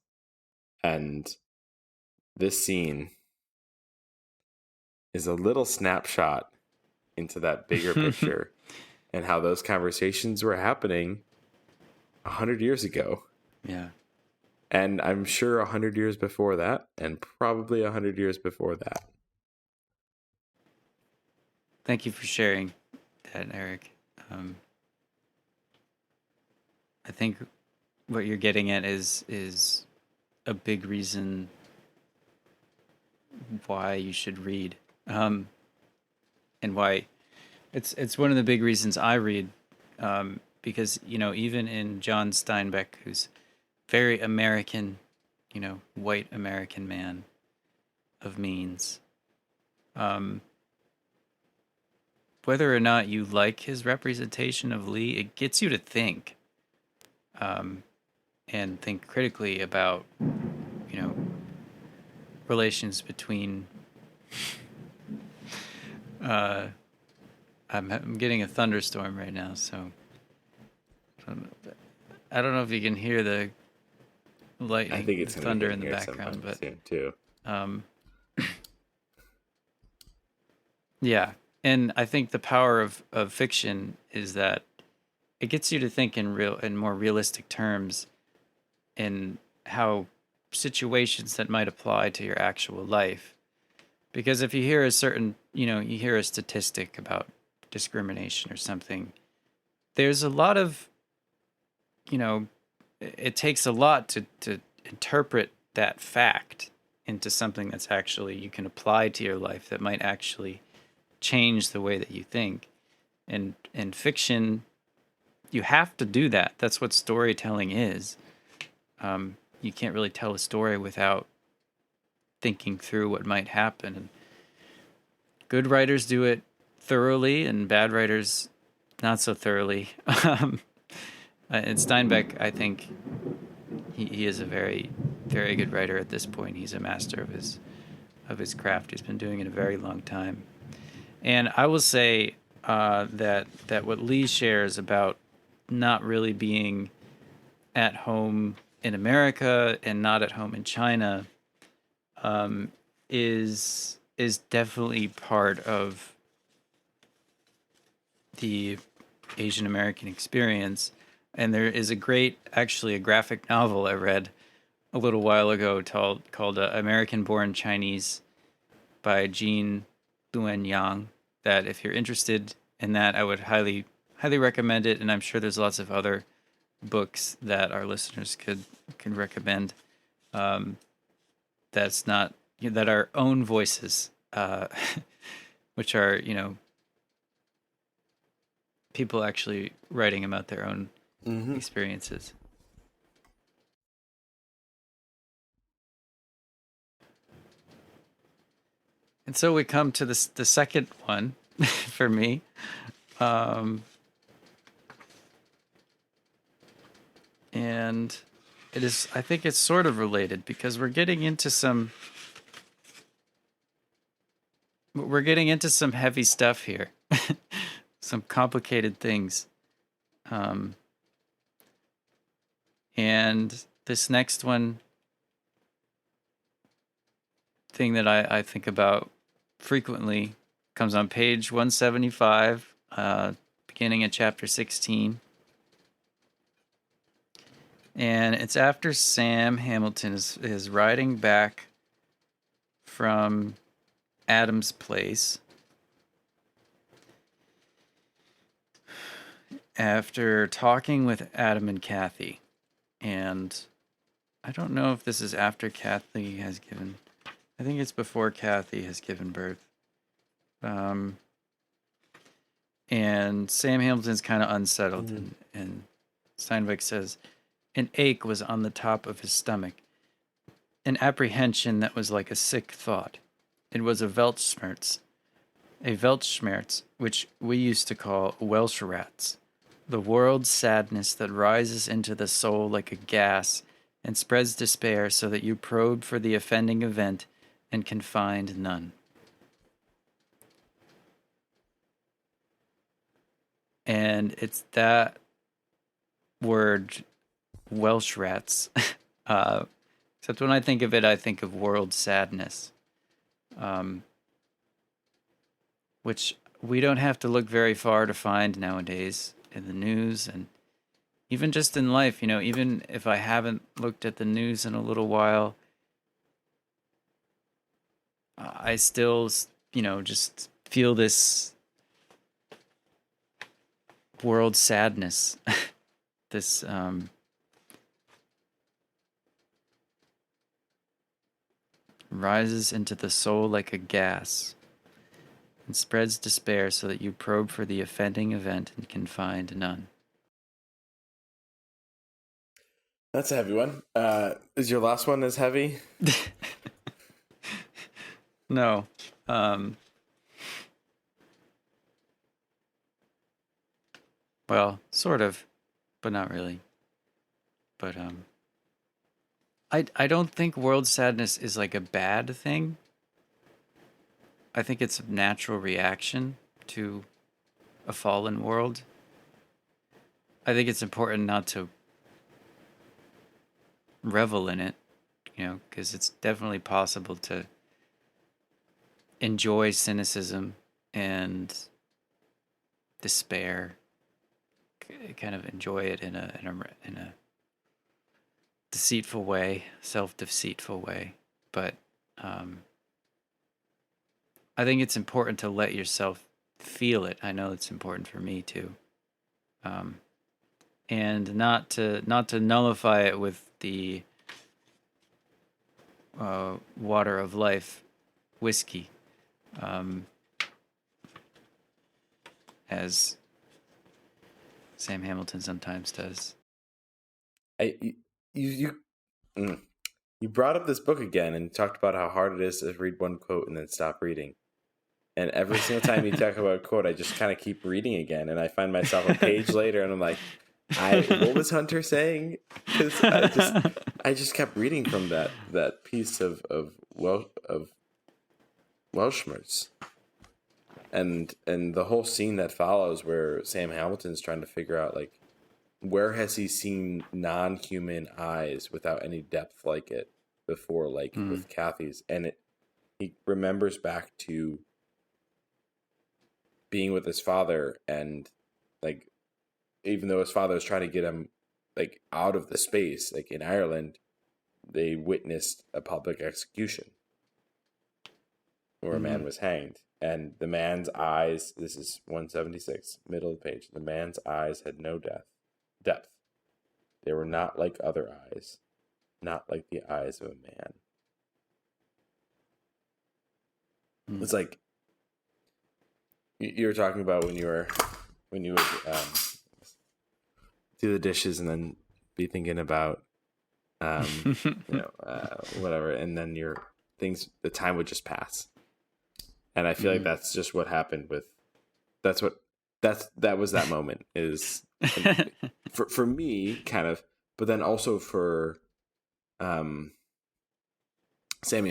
Speaker 2: And this scene is a little snapshot into that bigger picture and how those conversations were happening 100 years ago.
Speaker 1: Yeah.
Speaker 2: And I'm sure 100 years before that, and probably 100 years before that.
Speaker 1: Thank you for sharing that, Eric. I think what you're getting at is a big reason why you should read, and why it's one of the big reasons I read, because even in John Steinbeck, who's very American, white American man of means, whether or not you like his representation of Lee, it gets you to think, and think critically about, relations between. I'm getting a thunderstorm right now, so I don't know if you can hear the lightning,
Speaker 2: I think it's
Speaker 1: thunder in the background, but
Speaker 2: soon too.
Speaker 1: Yeah, and I think the power of fiction is that it gets you to think in more realistic terms in how situations that might apply to your actual life. Because if you hear a certain, you hear a statistic about discrimination or something, there's a lot of, it takes a lot to interpret that fact into something that's actually you can apply to your life that might actually change the way that you think. And in fiction, you have to do that. That's what storytelling is. You can't really tell a story without thinking through what might happen. And good writers do it thoroughly, and bad writers not so thoroughly. And Steinbeck, I think, he is a very, very good writer at this point. He's a master of his craft. He's been doing it a very long time. And I will say that what Lee shares about not really being at home in America and not at home in China is definitely part of the Asian American experience. And there is actually a graphic novel I read a little while ago called American Born Chinese by Jean Luen Yang, that if you're interested in that, I would highly, highly recommend it. And I'm sure there's lots of other books that our listeners can recommend. That's not, that are own voices, which are, people actually writing about their own experiences. And so we come to the second one for me. And I think it's sort of related because we're getting into some heavy stuff here, some complicated things. And this next one, thing that I think about frequently, comes on page 175, beginning at chapter 16. And it's after Sam Hamilton is riding back from Adam's place after talking with Adam and Kathy. And I don't know if this is after Kathy has given... I think it's before Kathy has given birth. And Sam Hamilton's kind of unsettled. And Steinbeck says, an ache was on the top of his stomach. An apprehension that was like a sick thought. It was a Weltschmerz. A Weltschmerz, which we used to call Welsh rats. The world's sadness that rises into the soul like a gas and spreads despair so that you probe for the offending event and can find none. And it's that word, Welsh rats. Except when I think of it, I think of world sadness. Which we don't have to look very far to find nowadays in the news and even just in life. Even if I haven't looked at the news in a little while, I still, just feel this world sadness. This rises into the soul like a gas and spreads despair so that you probe for the offending event and can find none.
Speaker 2: That's a heavy one. Is your last one as heavy?
Speaker 1: No. Well, sort of, but not really. But I don't think world sadness is like a bad thing. I think it's a natural reaction to a fallen world. I think it's important not to revel in it, because it's definitely possible to enjoy cynicism and despair, kind of enjoy it in a deceitful way, self-deceitful way. But I think it's important to let yourself feel it. I know it's important for me too. And not to nullify it with the water of life whiskey, as Sam Hamilton sometimes does.
Speaker 2: You brought up this book again and talked about how hard it is to read one quote and then stop reading. And every single time you talk about a quote, I just kind of keep reading again, and I find myself a page later, and I'm like, what was Hunter saying? Because I just kept reading from that piece of Welshmer's, and the whole scene that follows, where Sam Hamilton's trying to figure out, like, where has he seen non-human eyes without any depth like it before, like with Kathy's, and he remembers back to being with his father, and like, even though his father was trying to get him like out of the space, like in Ireland, they witnessed a public execution where a man was hanged, and the man's eyes, this is 176, middle of the page, the man's eyes had no depth. They were not like other eyes, not like the eyes of a man. It's like you were talking about when you would do the dishes and then be thinking about whatever, and then the time would just pass. And I feel like that's just what happened with that was that moment is for me, kind of, but then also for Samuel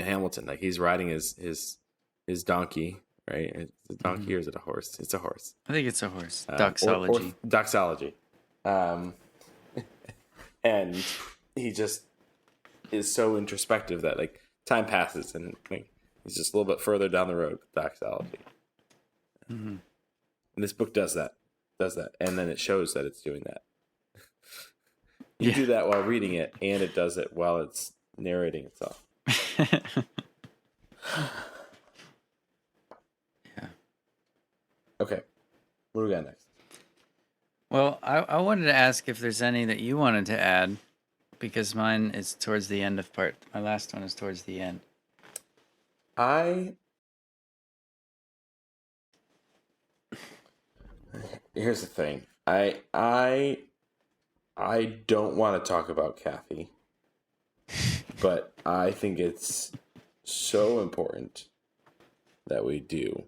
Speaker 2: Hamilton, like he's riding his donkey, right? Is it a donkey or is it a horse? It's a horse.
Speaker 1: I think it's a horse. Doxology.
Speaker 2: Doxology. And he just is so introspective that like time passes, and like he's just a little bit further down the road with doxology. And this book does that, and then it shows that it's doing that. You do that while reading it, and it does it while it's narrating itself.
Speaker 1: Yeah.
Speaker 2: Okay, what do we got next?
Speaker 1: Well, I wanted to ask if there's any that you wanted to add, because mine is towards the end of part. My last one is towards the end.
Speaker 2: Here's the thing. I don't want to talk about Kathy, but I think it's so important that we do.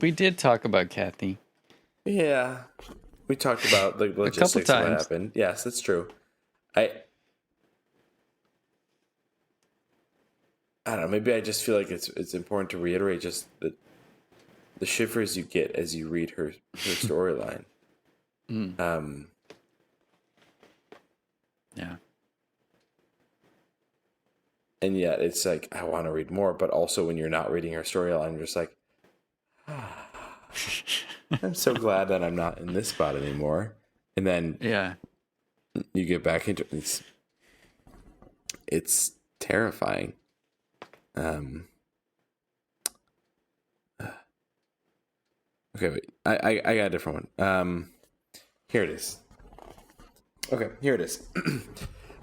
Speaker 1: We did talk about Kathy.
Speaker 2: Yeah, we talked about the logistics of what happened. Yes, that's true. I don't know. Maybe I just feel like it's important to reiterate just the shivers you get as you read her storyline.
Speaker 1: Yeah.
Speaker 2: And yet it's like, I want to read more, but also when you're not reading her storyline, you're just like, I'm so glad that I'm not in this spot anymore. And then you get back into it. It's terrifying. Okay, wait. I got a different one. Here it is. Okay, here it is.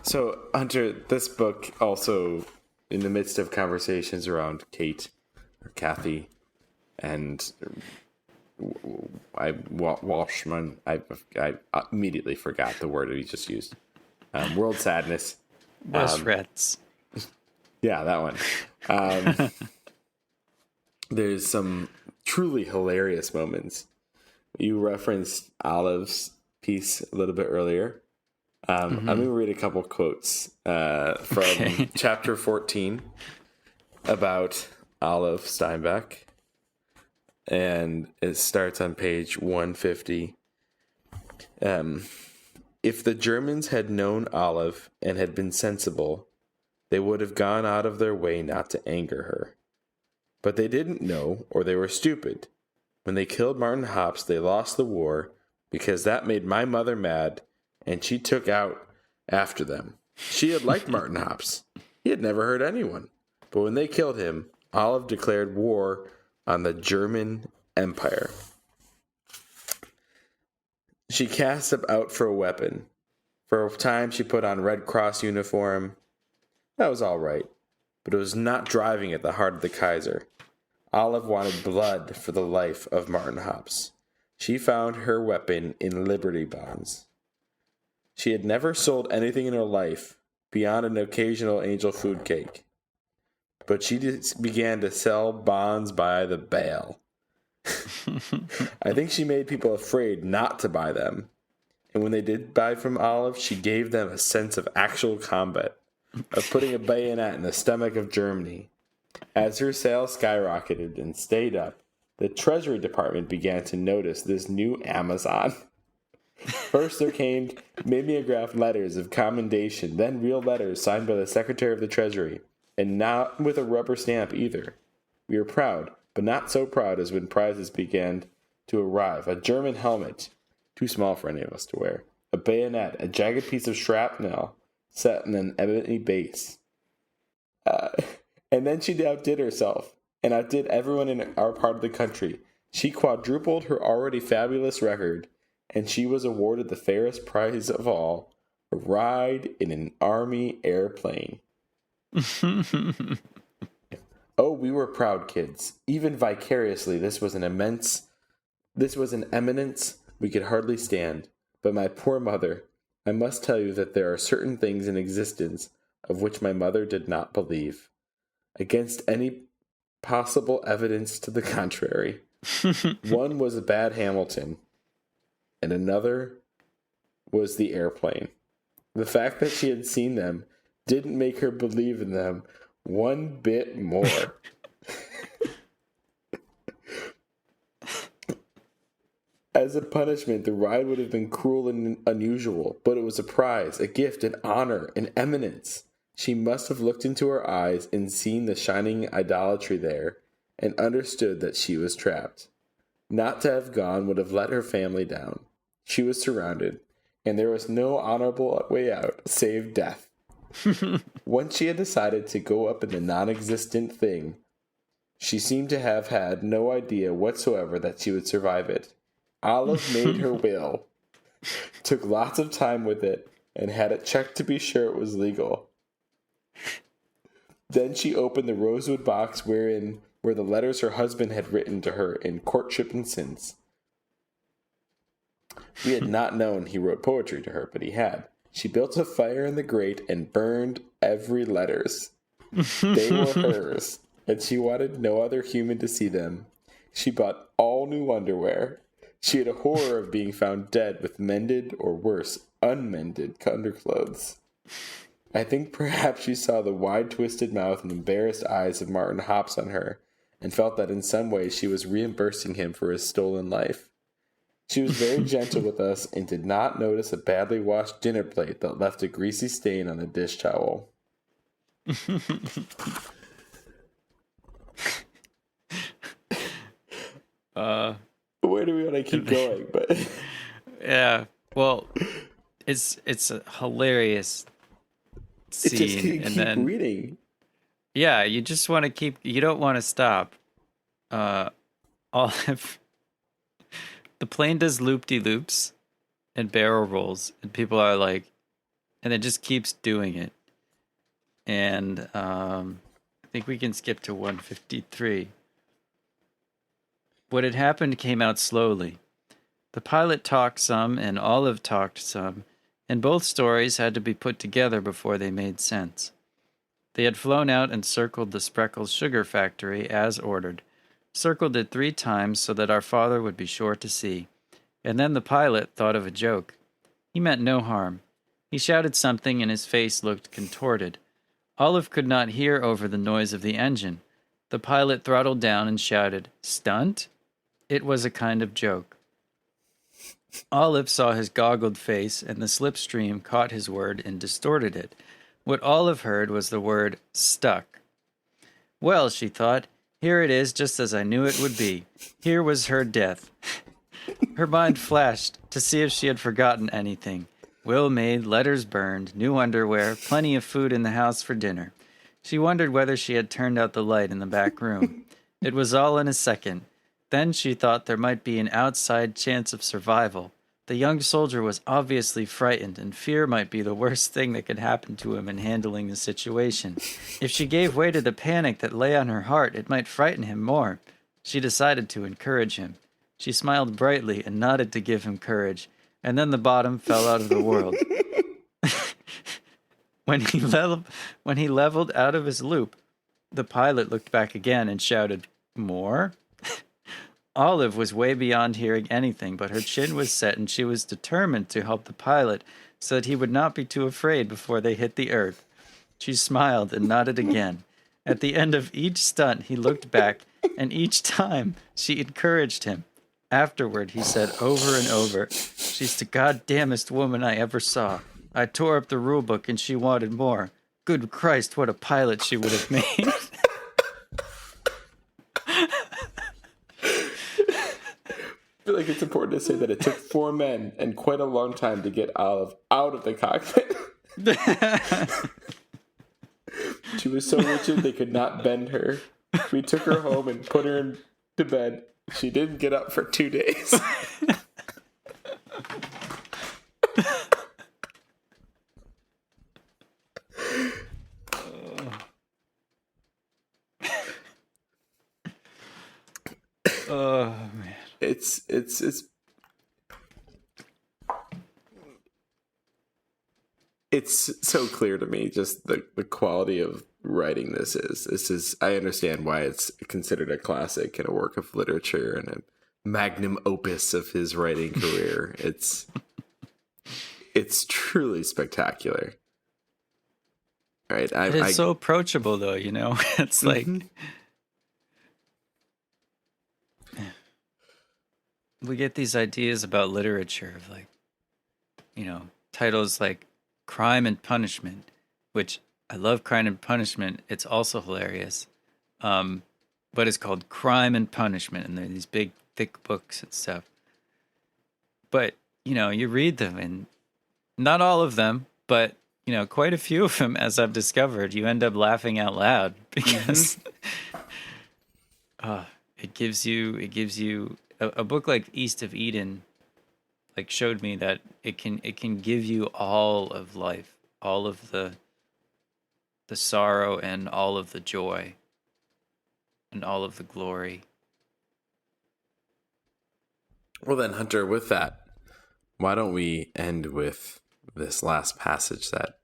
Speaker 2: So, Hunter, this book also, in the midst of conversations around Kate or Kathy and Walshman, I immediately forgot the word that he just used. World Sadness.
Speaker 1: Reds.
Speaker 2: Yeah, that one. There's some truly hilarious moments. You referenced Olive's piece a little bit earlier. I'm going to read a couple quotes from chapter 14 about Olive Steinbeck. And it starts on page 150. If the Germans had known Olive and had been sensible, they would have gone out of their way not to anger her. But they didn't know, or they were stupid. When they killed Martin Hops, they lost the war, because that made my mother mad, and she took out after them. She had liked Martin Hops. He had never hurt anyone. But when they killed him, Olive declared war on the German Empire. She cast him out for a weapon. For a time, she put on Red Cross uniform. That was all right, but it was not driving at the heart of the Kaiser. Olive wanted blood for the life of Martin Hops. She found her weapon in Liberty Bonds. She had never sold anything in her life beyond an occasional angel food cake, but she began to sell bonds by the bale. I think she made people afraid not to buy them. And when they did buy from Olive, she gave them a sense of actual combat, of putting a bayonet in the stomach of Germany. As her sales skyrocketed and stayed up, the Treasury Department began to notice this new Amazon. First there came mimeographed letters of commendation, then real letters signed by the Secretary of the Treasury, and not with a rubber stamp either. We were proud, but not so proud as when prizes began to arrive. A German helmet, too small for any of us to wear. A bayonet, a jagged piece of shrapnel set in an ebony base. And then she outdid herself, and outdid everyone in our part of the country. She quadrupled her already fabulous record, and she was awarded the fairest prize of all, a ride in an army airplane. Oh, we were proud kids. Even vicariously, this was an eminence we could hardly stand. But my poor mother, I must tell you that there are certain things in existence of which my mother did not believe, against any possible evidence to the contrary. One was a bad Hamilton, and another was the airplane. The fact that she had seen them didn't make her believe in them one bit more. As a punishment, the ride would have been cruel and unusual, but it was a prize, a gift, an honor, an eminence. She must have looked into her eyes and seen the shining idolatry there, and understood that she was trapped. Not to have gone would have let her family down. She was surrounded, and there was no honorable way out save death. Once she had decided to go up in the non-existent thing, she seemed to have had no idea whatsoever that she would survive it. Olive made her will, took lots of time with it, and had it checked to be sure it was legal. Then she opened the rosewood box were the letters her husband had written to her in courtship and sins. We had not known he wrote poetry to her, but he had. She built a fire in the grate and burned every letters. They were hers, and she wanted no other human to see them. She bought all new underwear. She had a horror of being found dead with mended, or worse, unmended underclothes. I think perhaps she saw the wide twisted mouth and embarrassed eyes of Martin Hops on her, and felt that in some way she was reimbursing him for his stolen life. She was very gentle with us and did not notice a badly washed dinner plate that left a greasy stain on the dish towel. Where do we want to keep going? But
Speaker 1: yeah, well, it's a hilarious scene,
Speaker 2: just keep
Speaker 1: then
Speaker 2: reading.
Speaker 1: Yeah, you just want to keep. You don't want to stop. Olive. The plane does loop-de-loops and barrel rolls, and people are like, and it just keeps doing it. And I think we can skip to 153. What had happened came out slowly. The pilot talked some, and Olive talked some, and both stories had to be put together before they made sense. They had flown out and circled the Spreckles sugar factory as ordered. Circled it 3 times so that our father would be sure to see. And then the pilot thought of a joke. He meant no harm. He shouted something and his face looked contorted. Olive could not hear over the noise of the engine. The pilot throttled down and shouted, "Stunt?" It was a kind of joke. Olive saw his goggled face, and the slipstream caught his word and distorted it. What Olive heard was the word stuck. Well, she thought, here it is just as I knew it would be. Here was her death. Her mind flashed to see if she had forgotten anything. Will made, letters burned, new underwear, plenty of food in the house for dinner. She wondered whether she had turned out the light in the back room. It was all in a second. Then she thought there might be an outside chance of survival. The young soldier was obviously frightened, and fear might be the worst thing that could happen to him in handling the situation. If she gave way to the panic that lay on her heart, it might frighten him more. She decided to encourage him. She smiled brightly and nodded to give him courage, and then the bottom fell out of the world. When he leveled out of his loop, the pilot looked back again and shouted, "More?" Olive was way beyond hearing anything, but her chin was set and she was determined to help the pilot so that he would not be too afraid before they hit the earth. She smiled and nodded again. At the end of each stunt, he looked back, and each time she encouraged him. Afterward, he said over and over, "She's the goddamnest woman I ever saw. I tore up the rule book and she wanted more. Good Christ, what a pilot she would have made."
Speaker 2: I feel like it's important to say that it took 4 men and quite a long time to get Olive out of the cockpit. She was so rigid they could not bend her. We took her home and put her to bed. She didn't get up for 2 days.
Speaker 1: Oh, man.
Speaker 2: It's so clear to me just the quality of writing this is. I understand why it's considered a classic and a work of literature and a magnum opus of his writing career. It's truly spectacular. Right?
Speaker 1: It's so approachable, though, you know? It's like... We get these ideas about literature of, like, you know, titles like Crime and Punishment, which I love. Crime and Punishment. It's also hilarious. But it's called Crime and Punishment, and they're these big, thick books and stuff. But, you know, you read them, and not all of them, but, you know, quite a few of them, as I've discovered, you end up laughing out loud because it gives you a book like East of Eden, like, showed me that it can give you all of life, all of the sorrow and all of the joy and all of the glory.
Speaker 2: Well then, Hunter, with that, why don't we end with this last passage that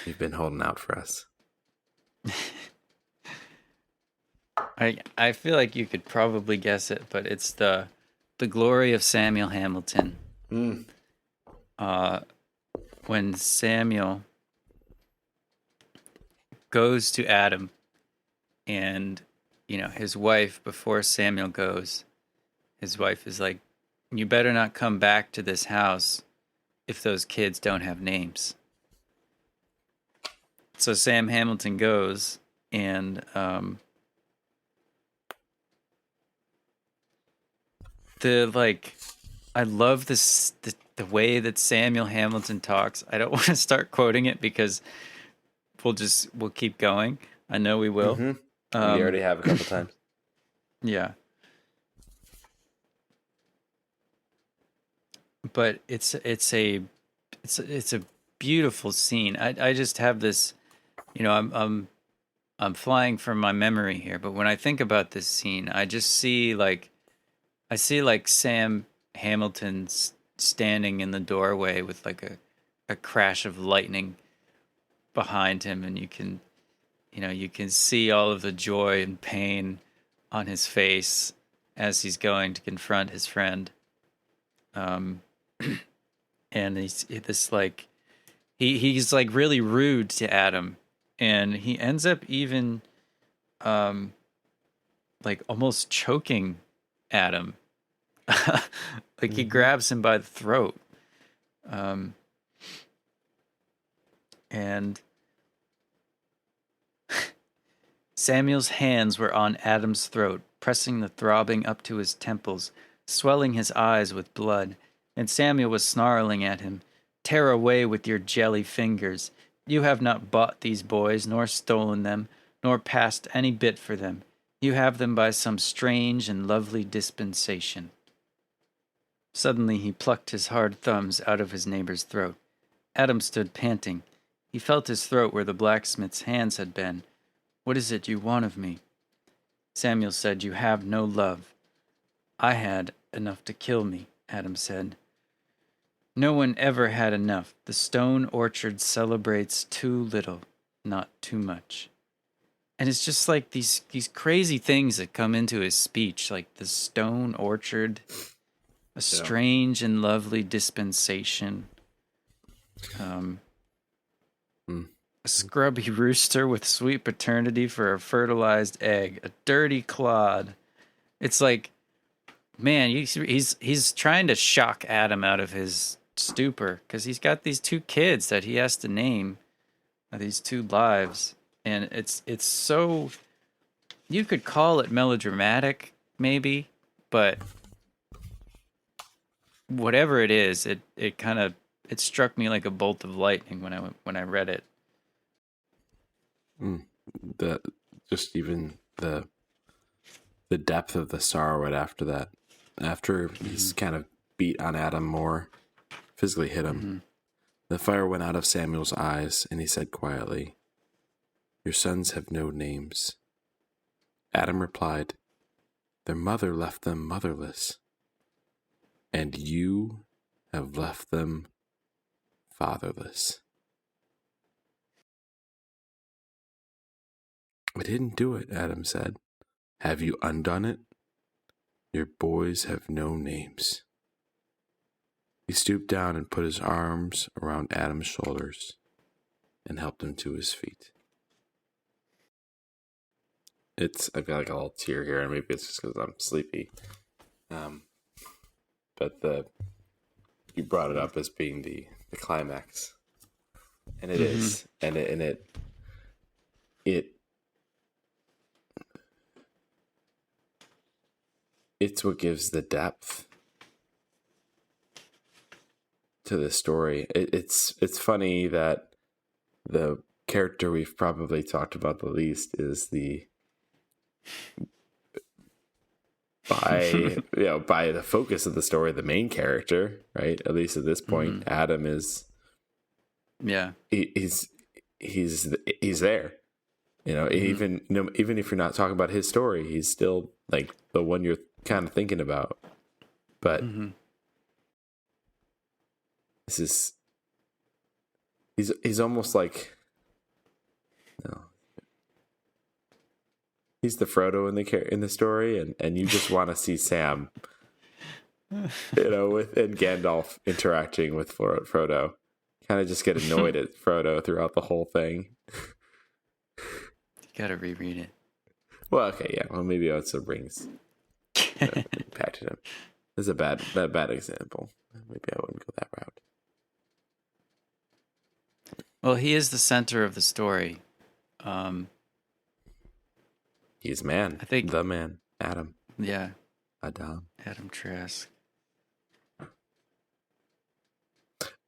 Speaker 2: you've been holding out for us?
Speaker 1: I feel like you could probably guess it, but it's the glory of Samuel Hamilton. When Samuel goes to Adam, and, you know, his wife, before Samuel goes, his wife is like, "You better not come back to this house if those kids don't have names." So Sam Hamilton goes, and I love this the way that Samuel Hamilton talks. I don't want to start quoting it because we'll keep going. I know we will.
Speaker 2: We already have a couple times.
Speaker 1: Yeah. But it's a beautiful scene. I just have this, you know, I'm flying from my memory here, but when I think about this scene, I just see like Sam Hamilton standing in the doorway with like a crash of lightning behind him, and you can see all of the joy and pain on his face as he's going to confront his friend. And he's like really rude to Adam, and he ends up even like almost choking Adam. Like he grabs him by the throat. And Samuel's hands were on Adam's throat, pressing the throbbing up to his temples, swelling his eyes with blood, and Samuel was snarling at him. Tear away with your jelly fingers. You have not bought these boys, nor stolen them, nor passed any bit for them. You have them by some strange and lovely dispensation. Suddenly he plucked his hard thumbs out of his neighbor's throat. Adam stood panting. He felt his throat where the blacksmith's hands had been. What is it you want of me? Samuel said, You have no love. I had enough to kill me, Adam said. No one ever had enough. The stone orchard celebrates too little, not too much. And it's just like these crazy things that come into his speech, like the stone orchard, a strange and lovely dispensation, a scrubby rooster with sweet paternity for a fertilized egg, a dirty clod. It's like, man, he's trying to shock Adam out of his stupor because he's got these two kids that he has to name, these two lives, and it's so, you could call it melodramatic maybe, but whatever it is, it kind of, it struck me like a bolt of lightning when I read it.
Speaker 2: The just even the depth of the sorrow right after that, after he's kind of beat on Adam more, physically hit him. The fire went out of Samuel's eyes, and he said quietly, Your sons have no names. Adam replied, Their mother left them motherless, and you have left them fatherless. I didn't do it, Adam said. Have you undone it? Your boys have no names. He stooped down and put his arms around Adam's shoulders and helped him to his feet. I've got like a little tear here, and maybe it's just because I'm sleepy. But you brought it up as being the climax, and it is, and it's what gives the depth to the story. It's funny that the character we've probably talked about the least is by the focus of the story, the main character, right? At least at this point, Adam is, he's there. Even if you're not talking about his story, he's still like the one you're kind of thinking about. But this is, he's almost like, he's the Frodo in the story, and you just want to see Sam, and Gandalf interacting with Frodo. Kind of just get annoyed at Frodo throughout the whole thing.
Speaker 1: You gotta reread it.
Speaker 2: Well, okay, yeah. Well, maybe also brings impact to him. This is a bad example. Maybe I wouldn't go that route.
Speaker 1: Well, he is the center of the story.
Speaker 2: He's man.
Speaker 1: I think
Speaker 2: the man, Adam.
Speaker 1: Yeah.
Speaker 2: Adam
Speaker 1: Trask.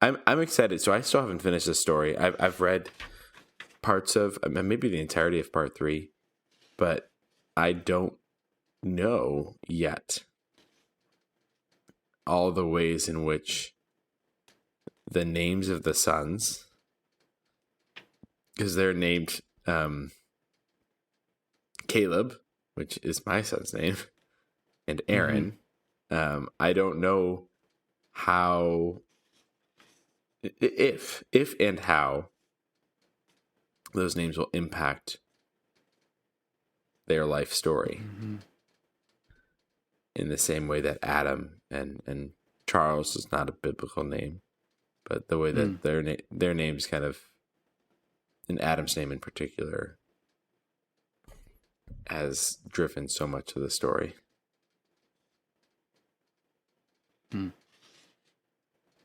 Speaker 2: I'm excited. So I still haven't finished this story. I've read parts of, maybe the entirety of part 3, but I don't know yet all the ways in which the names of the sons, because they're named Caleb, which is my son's name, and Aaron. I don't know how, if and how those names will impact their life story in the same way that Adam and Charles is not a biblical name, but the way that their names kind of, and Adam's name in particular, has driven so much of the story.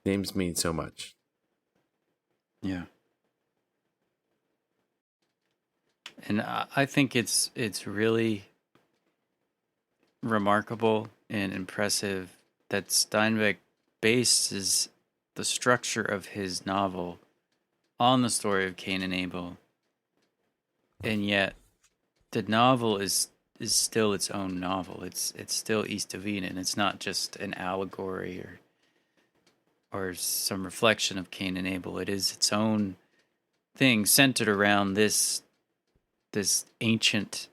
Speaker 2: Names mean so much.
Speaker 1: Yeah. And I think it's really remarkable and impressive that Steinbeck bases the structure of his novel on the story of Cain and Abel, and yet the novel is still its own novel. It's still East of Eden. It's not just an allegory or some reflection of Cain and Abel. It is its own thing centered around this ancient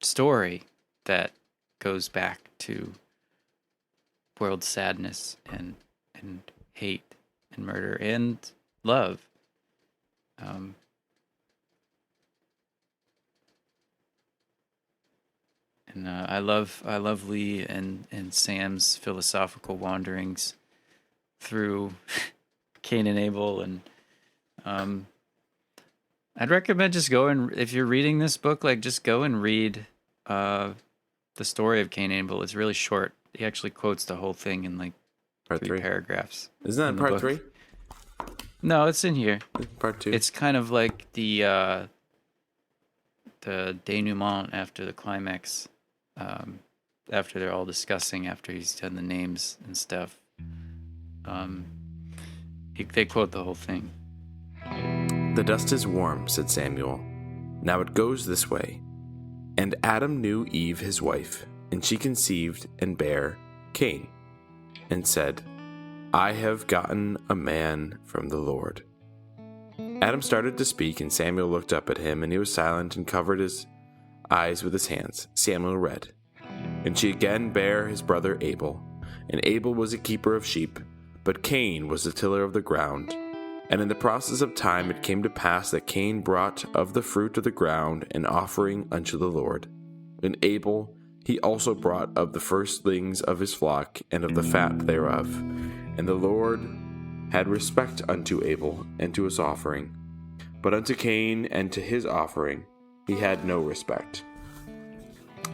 Speaker 1: story that goes back to world sadness and hate and murder and love. And I love Lee and Sam's philosophical wanderings through Cain and Abel, and I'd recommend just if you're reading this book, like just go and read the story of Cain and Abel. It's really short. He actually quotes the whole thing in like
Speaker 2: part
Speaker 1: 3 paragraphs.
Speaker 2: Isn't that in part 3?
Speaker 1: No, it's in here.
Speaker 2: Part 2.
Speaker 1: It's kind of like the denouement after the climax, after they're all discussing, after he's done the names and stuff. They quote the whole thing.
Speaker 2: "The dust is warm," said Samuel. "Now it goes this way. And Adam knew Eve his wife, and she conceived and bare Cain, and said, I have gotten a man from the Lord. Adam started to speak, and Samuel looked up at him, and he was silent and covered his eyes with his hands. Samuel read, And she again bare his brother Abel. And Abel was a keeper of sheep, but Cain was a tiller of the ground. And in the process of time it came to pass that Cain brought of the fruit of the ground an offering unto the Lord. And Abel he also brought of the firstlings of his flock and of the fat thereof. And the Lord had respect unto Abel and to his offering, but unto Cain and to his offering he had no respect.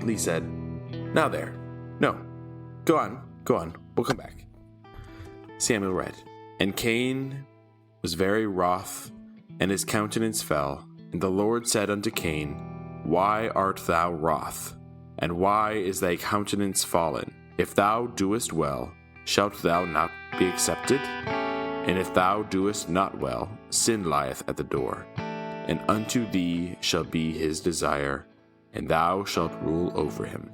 Speaker 2: Lee said, Now there. No. Go on. We'll come back. Samuel read, And Cain was very wroth, and his countenance fell. And the Lord said unto Cain, Why art thou wroth? And why is thy countenance fallen? If thou doest well, shalt thou not be accepted? And if thou doest not well, sin lieth at the door. And unto thee shall be his desire, and thou shalt rule over him.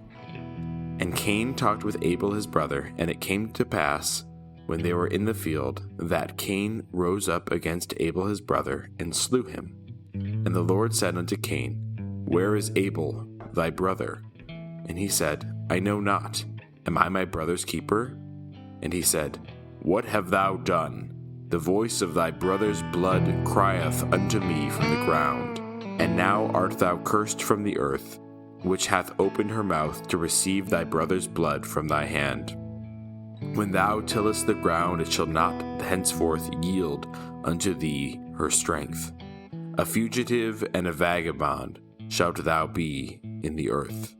Speaker 2: And Cain talked with Abel his brother, and it came to pass, when they were in the field, that Cain rose up against Abel his brother, and slew him. And the Lord said unto Cain, Where is Abel thy brother? And he said, I know not. Am I my brother's keeper? And he said, What have thou done? The voice of thy brother's blood crieth unto me from the ground. And now art thou cursed from the earth, which hath opened her mouth to receive thy brother's blood from thy hand. When thou tillest the ground, it shall not henceforth yield unto thee her strength. A fugitive and a vagabond shalt thou be in the earth.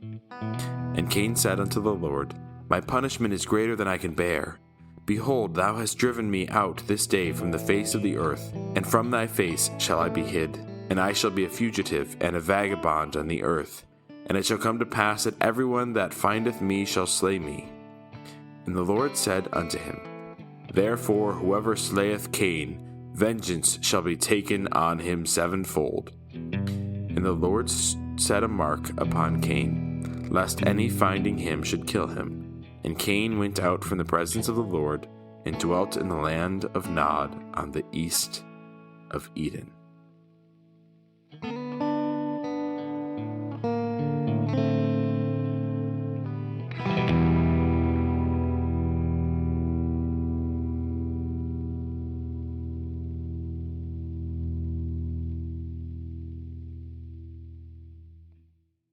Speaker 2: And Cain said unto the Lord, My punishment is greater than I can bear. Behold, thou hast driven me out this day from the face of the earth, and from thy face shall I be hid. And I shall be a fugitive and a vagabond on the earth. And it shall come to pass that everyone that findeth me shall slay me. And the Lord said unto him, Therefore whoever slayeth Cain, vengeance shall be taken on him sevenfold. And the Lord set a mark upon Cain, lest any finding him should kill him. And Cain went out from the presence of the Lord, and dwelt in the land of Nod on the east of Eden.